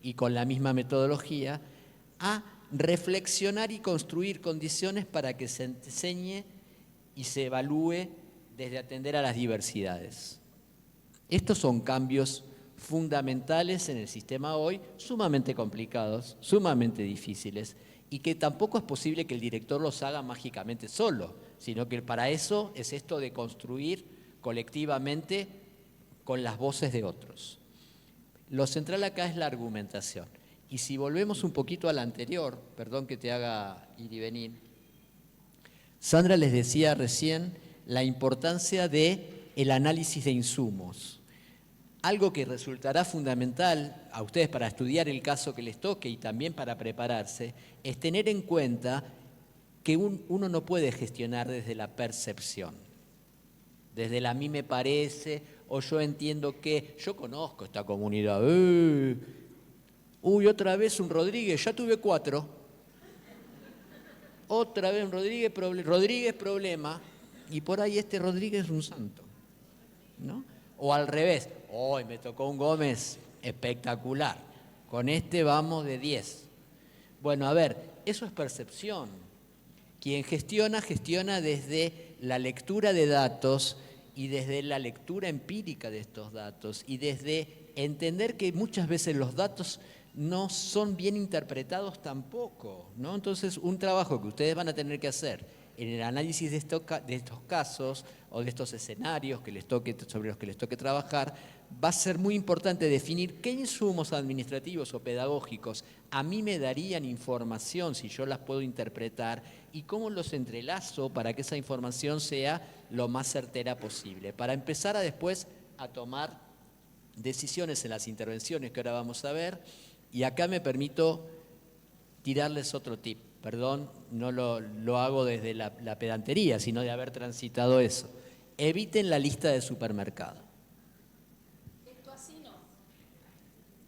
y con la misma metodología, a reflexionar y construir condiciones para que se enseñe y se evalúe desde atender a las diversidades. Estos son cambios fundamentales en el sistema hoy, sumamente complicados, sumamente difíciles, y que tampoco es posible que el director los haga mágicamente solo, sino que para eso es esto de construir colectivamente con las voces de otros. Lo central acá es la argumentación. Y si volvemos un poquito a la anterior, perdón que te haga ir y venir, Sandra les decía recién la importancia del análisis de insumos. Algo que resultará fundamental a ustedes para estudiar el caso que les toque y también para prepararse, es tener en cuenta que uno no puede gestionar desde la percepción, desde el a mí me parece o yo entiendo que, yo conozco esta comunidad, uy, otra vez un Rodríguez, ya tuve 4. Otra vez un Rodríguez, problema, y por ahí este Rodríguez es un santo, ¿no? O al revés, hoy me tocó un Gómez espectacular, con este vamos de 10. Bueno, a ver, eso es percepción. Quien gestiona desde la lectura de datos y desde la lectura empírica de estos datos y desde entender que muchas veces los datos no son bien interpretados tampoco, ¿no? Entonces, un trabajo que ustedes van a tener que hacer en el análisis de estos casos o de estos escenarios sobre los que les toque trabajar, va a ser muy importante definir qué insumos administrativos o pedagógicos a mí me darían información si yo las puedo interpretar y cómo los entrelazo para que esa información sea lo más certera posible, para empezar después a tomar decisiones en las intervenciones que ahora vamos a ver. Y acá me permito tirarles otro tip, perdón, no lo hago desde la pedantería, sino de haber transitado eso. Eviten la lista de supermercado. Esto así no.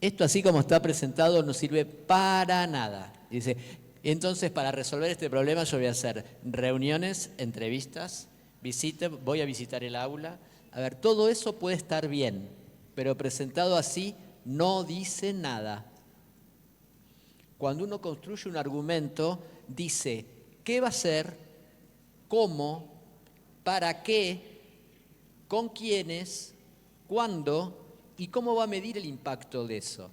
Esto así como está presentado no sirve para nada. Dice, entonces para resolver este problema yo voy a hacer reuniones, entrevistas, voy a visitar el aula. A ver, todo eso puede estar bien, pero presentado así no dice nada. Cuando uno construye un argumento, dice qué va a hacer, cómo, para qué, con quiénes, cuándo y cómo va a medir el impacto de eso.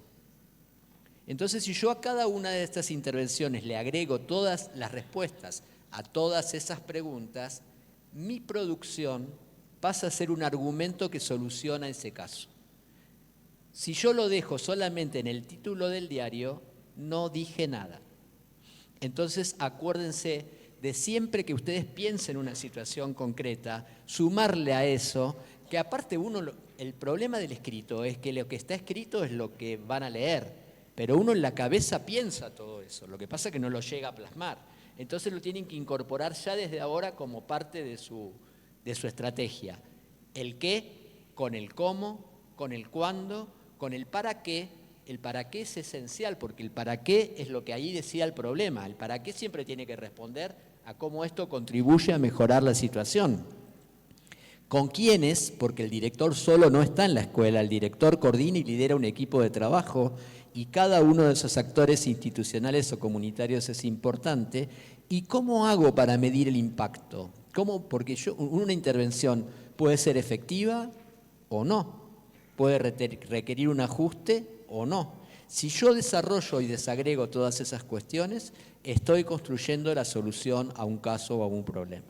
Entonces, si yo a cada una de estas intervenciones le agrego todas las respuestas a todas esas preguntas, mi producción pasa a ser un argumento que soluciona ese caso. Si yo lo dejo solamente en el título del diario, no dije nada. Entonces, acuérdense de siempre que ustedes piensen en una situación concreta, sumarle a eso, que aparte el problema del escrito es que lo que está escrito es lo que van a leer, pero uno en la cabeza piensa todo eso, lo que pasa es que no lo llega a plasmar. Entonces lo tienen que incorporar ya desde ahora como parte de su estrategia. El qué, con el cómo, con el cuándo, con el para qué. El para qué es esencial, porque el para qué es lo que ahí decía el problema. El para qué siempre tiene que responder a cómo esto contribuye a mejorar la situación. ¿Con quiénes? Porque el director solo no está en la escuela, el director coordina y lidera un equipo de trabajo y cada uno de esos actores institucionales o comunitarios es importante. ¿Y cómo hago para medir el impacto? ¿Cómo? Porque una intervención puede ser efectiva o no, puede requerir un ajuste o no. Si yo desarrollo y desagrego todas esas cuestiones, estoy construyendo la solución a un caso o a un problema.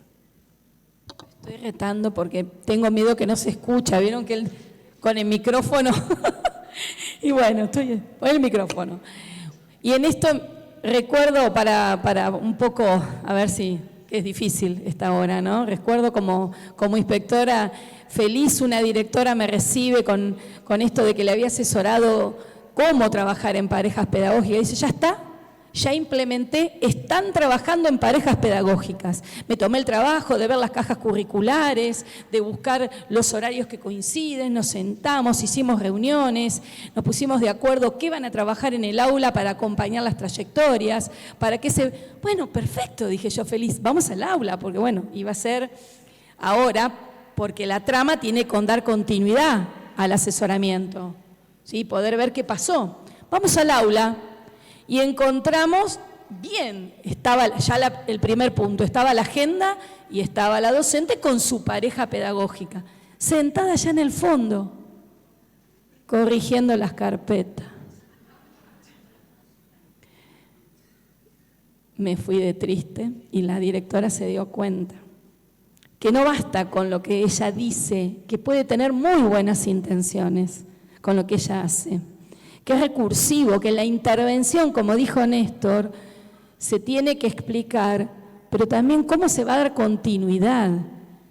Estoy retando porque tengo miedo que no se escucha. ¿Vieron que con el micrófono? Y bueno, pon el micrófono. Y en esto recuerdo para un poco, a ver si, que es difícil esta hora, ¿no? Recuerdo como inspectora feliz, una directora me recibe con esto de que le había asesorado cómo trabajar en parejas pedagógicas. Y dice, ya está. Ya implementé, están trabajando en parejas pedagógicas. Me tomé el trabajo de ver las cajas curriculares, de buscar los horarios que coinciden, nos sentamos, hicimos reuniones, nos pusimos de acuerdo qué van a trabajar en el aula para acompañar las trayectorias, para que Bueno, perfecto, dije yo feliz, vamos al aula, porque bueno, iba a ser ahora, porque la trama tiene que dar continuidad al asesoramiento, ¿sí? Poder ver qué pasó. Vamos al aula. Y encontramos, bien, estaba ya el primer punto, estaba la agenda y estaba la docente con su pareja pedagógica, sentada allá en el fondo, corrigiendo las carpetas. Me fui de triste y la directora se dio cuenta que no basta con lo que ella dice, que puede tener muy buenas intenciones con lo que ella hace, que es recursivo, que la intervención, como dijo Néstor, se tiene que explicar, pero también cómo se va a dar continuidad,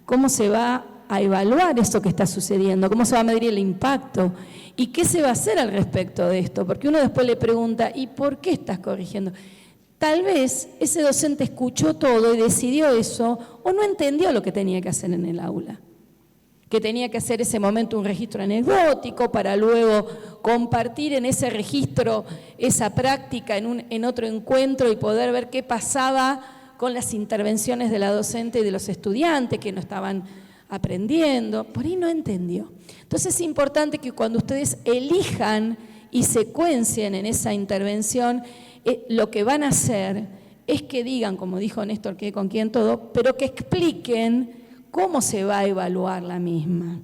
cómo se va a evaluar esto que está sucediendo, cómo se va a medir el impacto y qué se va a hacer al respecto de esto, porque uno después le pregunta, ¿y por qué estás corrigiendo? Tal vez ese docente escuchó todo y decidió eso o no entendió lo que tenía que hacer en el aula. Que tenía que hacer ese momento un registro anecdótico para luego compartir en ese registro esa práctica en otro encuentro y poder ver qué pasaba con las intervenciones de la docente y de los estudiantes que no estaban aprendiendo. Por ahí no entendió. Entonces es importante que cuando ustedes elijan y secuencien en esa intervención, lo que van a hacer es que digan, como dijo Néstor, que con quién todo, pero que expliquen cómo se va a evaluar la misma,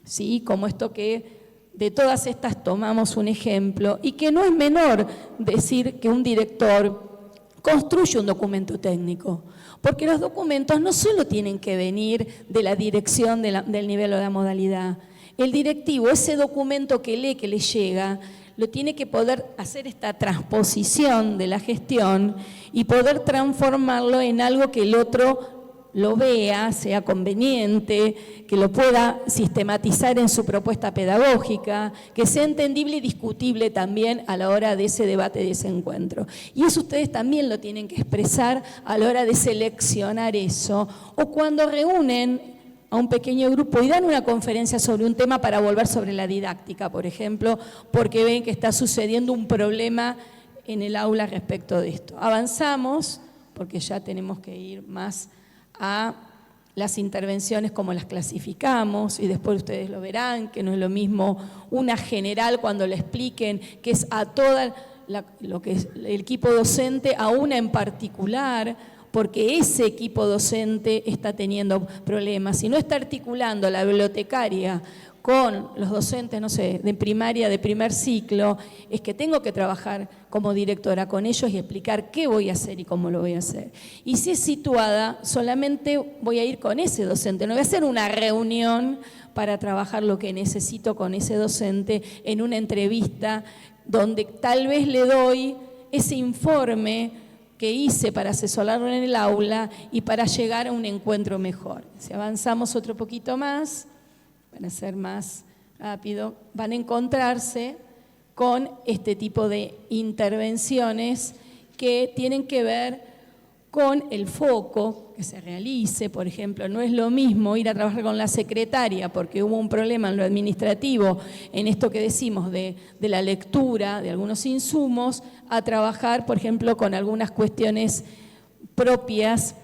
¿sí? Como esto que de todas estas tomamos un ejemplo y que no es menor decir que un director construye un documento técnico, porque los documentos no solo tienen que venir de la dirección del nivel o de la modalidad. El directivo, ese documento que lee, que le llega, lo tiene que poder hacer esta transposición de la gestión y poder transformarlo en algo que el otro lo vea, sea conveniente, que lo pueda sistematizar en su propuesta pedagógica, que sea entendible y discutible también a la hora de ese debate, de ese encuentro. Y eso ustedes también lo tienen que expresar a la hora de seleccionar eso, o cuando reúnen a un pequeño grupo y dan una conferencia sobre un tema para volver sobre la didáctica, por ejemplo, porque ven que está sucediendo un problema en el aula respecto de esto. Avanzamos, porque ya tenemos que ir más a las intervenciones como las clasificamos y después ustedes lo verán, que no es lo mismo una general cuando le expliquen que es a toda lo que es el equipo docente, a una en particular, porque ese equipo docente está teniendo problemas. Si no está articulando la bibliotecaria con los docentes, no sé, de primaria, de primer ciclo, es que tengo que trabajar como directora con ellos y explicar qué voy a hacer y cómo lo voy a hacer. Y si es situada, solamente voy a ir con ese docente, no voy a hacer una reunión para trabajar lo que necesito con ese docente en una entrevista donde tal vez le doy ese informe que hice para asesorarlo en el aula y para llegar a un encuentro mejor. Si avanzamos otro poquito más, para ser más rápido, van a encontrarse con este tipo de intervenciones que tienen que ver con el foco que se realice. Por ejemplo, no es lo mismo ir a trabajar con la secretaria porque hubo un problema en lo administrativo, en esto que decimos de la lectura de algunos insumos, a trabajar, por ejemplo, con algunas cuestiones propias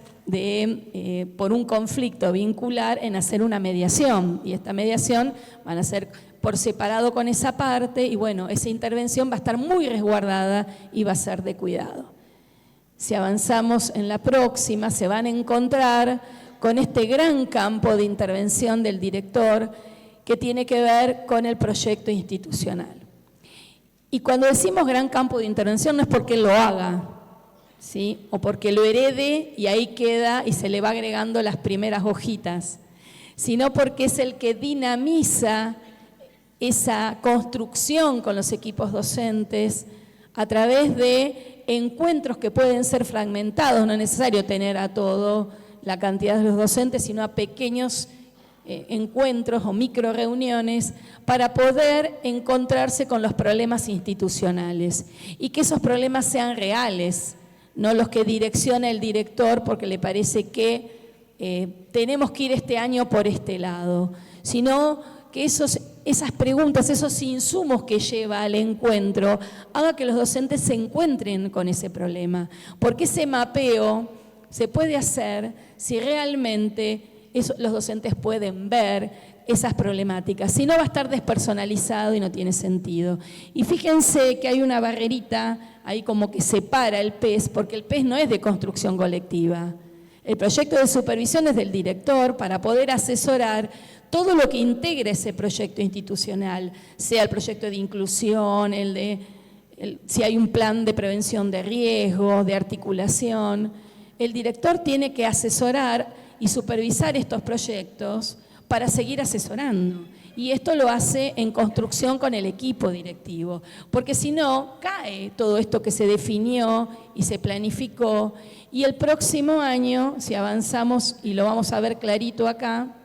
por un conflicto vincular en hacer una mediación, y esta mediación van a ser por separado con esa parte, y bueno, esa intervención va a estar muy resguardada y va a ser de cuidado. Si avanzamos en la próxima, se van a encontrar con este gran campo de intervención del director que tiene que ver con el proyecto institucional. Y cuando decimos gran campo de intervención no es porque él lo haga, ¿sí? O porque lo herede y ahí queda y se le va agregando las primeras hojitas, sino porque es el que dinamiza esa construcción con los equipos docentes a través de encuentros que pueden ser fragmentados, no es necesario tener a todo la cantidad de los docentes, sino a pequeños encuentros o micro reuniones para poder encontrarse con los problemas institucionales y que esos problemas sean reales, no los que direcciona el director porque le parece que tenemos que ir este año por este lado, sino que esas preguntas, esos insumos que lleva al encuentro, haga que los docentes se encuentren con ese problema, porque ese mapeo se puede hacer si realmente los docentes pueden ver esas problemáticas, si no va a estar despersonalizado y no tiene sentido. Y fíjense que hay una barrerita ahí como que separa el PES, porque el PES no es de construcción colectiva. El proyecto de supervisión es del director para poder asesorar todo lo que integra ese proyecto institucional, sea el proyecto de inclusión, si hay un plan de prevención de riesgos, de articulación. El director tiene que asesorar y supervisar estos proyectos para seguir asesorando. Y esto lo hace en construcción con el equipo directivo, porque si no, cae todo esto que se definió y se planificó. Y el próximo año, si avanzamos, y lo vamos a ver clarito acá,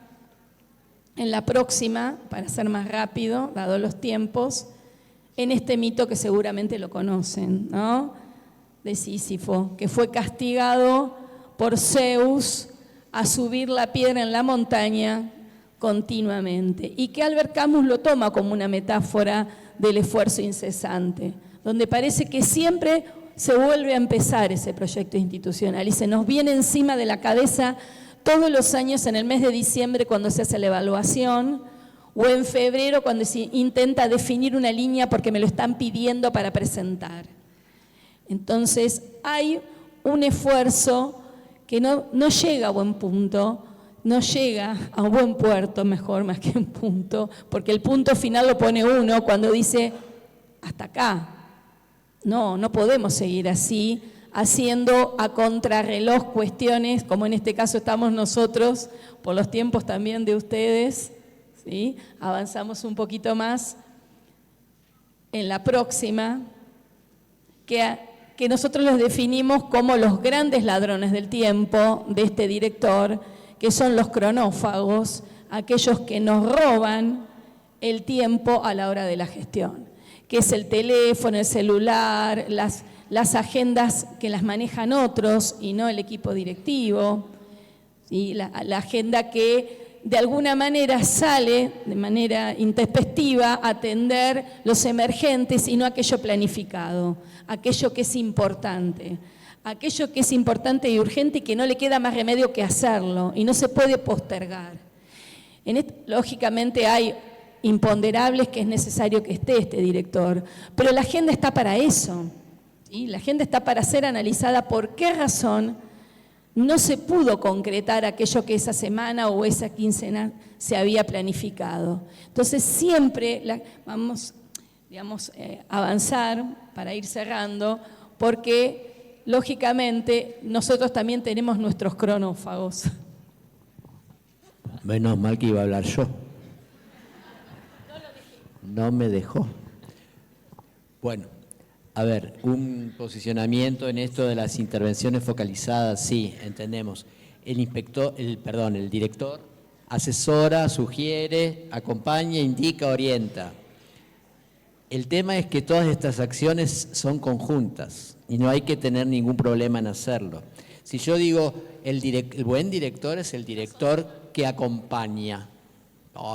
en la próxima, para ser más rápido, dado los tiempos, en este mito que seguramente lo conocen, ¿no? De Sísifo, que fue castigado por Zeus a subir la piedra en la montaña continuamente, y que Albert Camus lo toma como una metáfora del esfuerzo incesante, donde parece que siempre se vuelve a empezar ese proyecto institucional y se nos viene encima de la cabeza todos los años en el mes de diciembre cuando se hace la evaluación, o en febrero cuando se intenta definir una línea porque me lo están pidiendo para presentar. Entonces hay un esfuerzo que no llega a buen punto, no llega a un buen puerto, mejor más que un punto, porque el punto final lo pone uno cuando dice hasta acá. No podemos seguir así, haciendo a contrarreloj cuestiones, como en este caso estamos nosotros, por los tiempos también de ustedes, ¿sí? Avanzamos un poquito más en la próxima, que nosotros los definimos como los grandes ladrones del tiempo de este director, que son los cronófagos, aquellos que nos roban el tiempo a la hora de la gestión, que es el teléfono, el celular, las agendas que las manejan otros y no el equipo directivo, ¿sí? La agenda que de alguna manera sale de manera intempestiva a atender los emergentes y no aquello planificado, aquello que es importante. Aquello que es importante y urgente y que no le queda más remedio que hacerlo y no se puede postergar. Lógicamente hay imponderables que es necesario que esté este director, pero la agenda está para eso, ¿sí? La agenda está para ser analizada por qué razón no se pudo concretar aquello que esa semana o esa quincena se había planificado. Entonces siempre vamos, a avanzar para ir cerrando, porque lógicamente, nosotros también tenemos nuestros cronófagos. Menos mal que iba a hablar yo. No me dejó. Bueno, a ver, un posicionamiento en esto de las intervenciones focalizadas, sí, entendemos. El director asesora, sugiere, acompaña, indica, orienta. El tema es que todas estas acciones son conjuntas y no hay que tener ningún problema en hacerlo. Si yo digo, el buen director es el director que acompaña.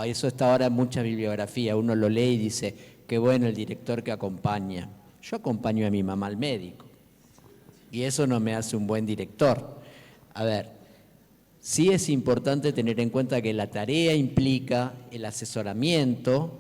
Eso está ahora en mucha bibliografía. Uno lo lee y dice, qué bueno el director que acompaña. Yo acompaño a mi mamá al médico y eso no me hace un buen director. A ver, sí es importante tener en cuenta que la tarea implica el asesoramiento.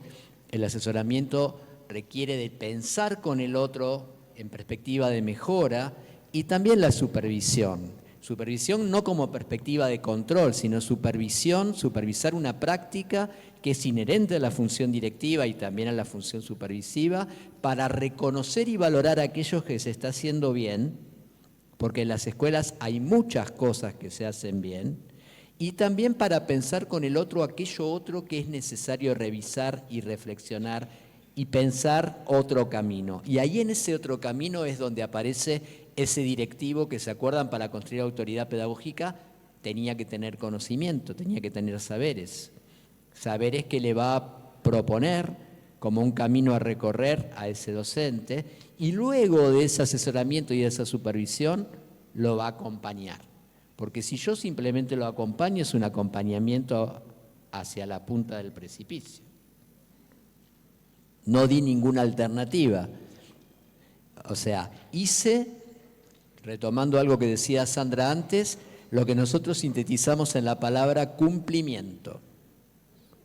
El asesoramiento requiere de pensar con el otro en perspectiva de mejora y también la supervisión. Supervisión no como perspectiva de control, sino supervisar una práctica que es inherente a la función directiva y también a la función supervisiva para reconocer y valorar aquellos que se está haciendo bien, porque en las escuelas hay muchas cosas que se hacen bien, y también para pensar con el otro aquello otro que es necesario revisar y reflexionar y pensar otro camino. Y ahí en ese otro camino es donde aparece ese directivo que, ¿se acuerdan? Para construir autoridad pedagógica tenía que tener conocimiento, tenía que tener saberes. Saberes que le va a proponer como un camino a recorrer a ese docente y luego de ese asesoramiento y de esa supervisión lo va a acompañar. Porque si yo simplemente lo acompaño es un acompañamiento hacia la punta del precipicio. No di ninguna alternativa. O sea, hice, retomando algo que decía Sandra antes, lo que nosotros sintetizamos en la palabra cumplimiento.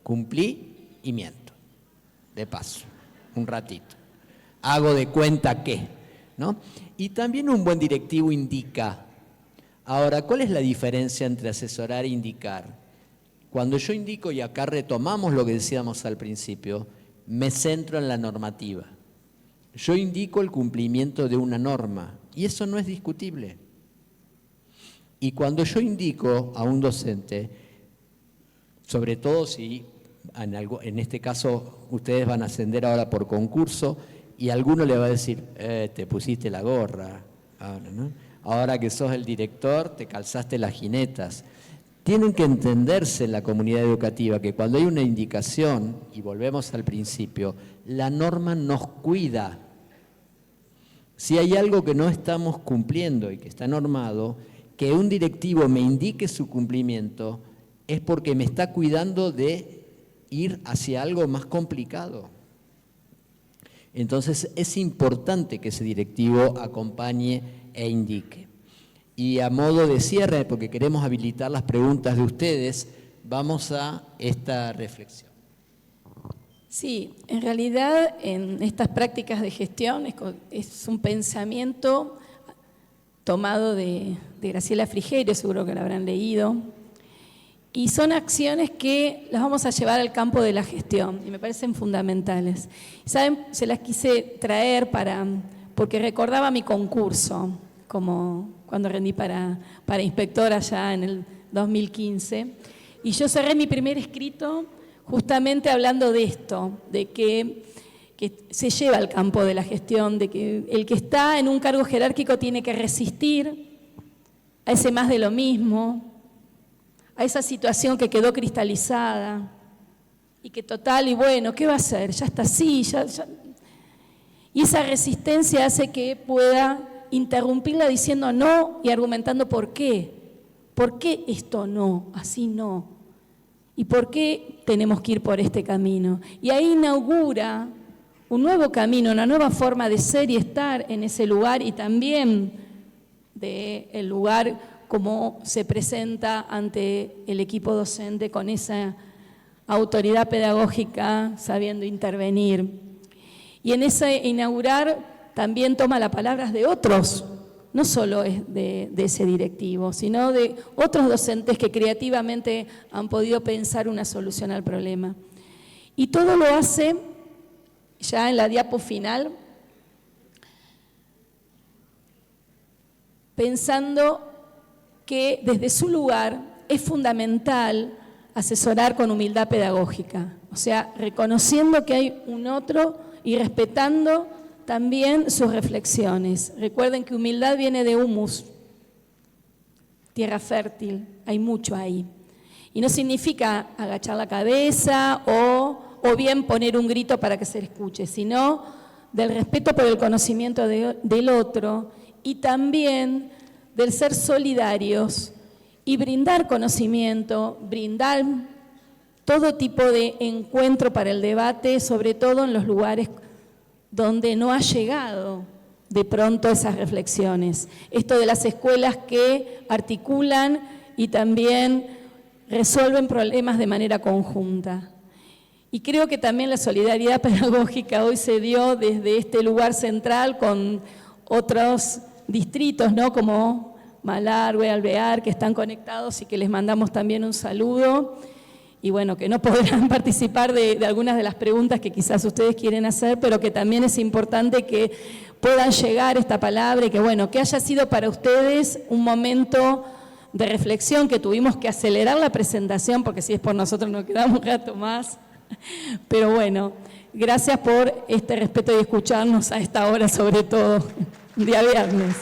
Cumplí y miento. De paso, un ratito. Hago de cuenta que, ¿no? Y también un buen directivo indica. Ahora, ¿cuál es la diferencia entre asesorar e indicar? Cuando yo indico, y acá retomamos lo que decíamos al principio, me centro en la normativa. Yo indico el cumplimiento de una norma y eso no es discutible. Y cuando yo indico a un docente, sobre todo si en este caso ustedes van a ascender ahora por concurso y alguno le va a decir, te pusiste la gorra, ahora, ¿no? Ahora que sos el director te calzaste las jinetas. Tienen que entenderse en la comunidad educativa que cuando hay una indicación, y volvemos al principio, la norma nos cuida. Si hay algo que no estamos cumpliendo y que está normado, que un directivo me indique su cumplimiento es porque me está cuidando de ir hacia algo más complicado. Entonces es importante que ese directivo acompañe e indique. Y a modo de cierre, porque queremos habilitar las preguntas de ustedes, vamos a esta reflexión. Sí, en realidad en estas prácticas de gestión es un pensamiento tomado de Graciela Frigerio, seguro que lo habrán leído, y son acciones que las vamos a llevar al campo de la gestión y me parecen fundamentales. ¿Saben? Se las quise traer porque recordaba mi concurso, como cuando rendí para inspectora ya en el 2015, y yo cerré mi primer escrito justamente hablando de esto, de que se lleva al campo de la gestión, de que el que está en un cargo jerárquico tiene que resistir a ese más de lo mismo, a esa situación que quedó cristalizada y que total y bueno, ¿qué va a hacer? Ya está así, ya. Y esa resistencia hace que pueda interrumpirla diciendo no y argumentando por qué. ¿Por qué esto no? Así no. ¿Y por qué tenemos que ir por este camino? Y ahí inaugura un nuevo camino, una nueva forma de ser y estar en ese lugar y también del lugar como se presenta ante el equipo docente con esa autoridad pedagógica sabiendo intervenir. Y en ese inaugurar también toma las palabras de otros, no solo de ese directivo, sino de otros docentes que creativamente han podido pensar una solución al problema. Y todo lo hace, ya en la diapo final, pensando que desde su lugar es fundamental asesorar con humildad pedagógica, o sea, reconociendo que hay un otro y respetando también sus reflexiones. Recuerden que humildad viene de humus, tierra fértil, hay mucho ahí. Y no significa agachar la cabeza o bien poner un grito para que se escuche, sino del respeto por el conocimiento del otro y también del ser solidarios y brindar conocimiento, brindar todo tipo de encuentro para el debate, sobre todo en los lugares donde no ha llegado de pronto esas reflexiones. Esto de las escuelas que articulan y también resuelven problemas de manera conjunta. Y creo que también la solidaridad pedagógica hoy se dio desde este lugar central con otros distritos, ¿no? Como Malargüe, Alvear, que están conectados y que les mandamos también un saludo. Y bueno, que no podrán participar de algunas de las preguntas que quizás ustedes quieren hacer, pero que también es importante que puedan llegar esta palabra y que bueno, que haya sido para ustedes un momento de reflexión, que tuvimos que acelerar la presentación, porque si es por nosotros nos quedamos un rato más. Pero bueno, gracias por este respeto y escucharnos a esta hora sobre todo, día viernes.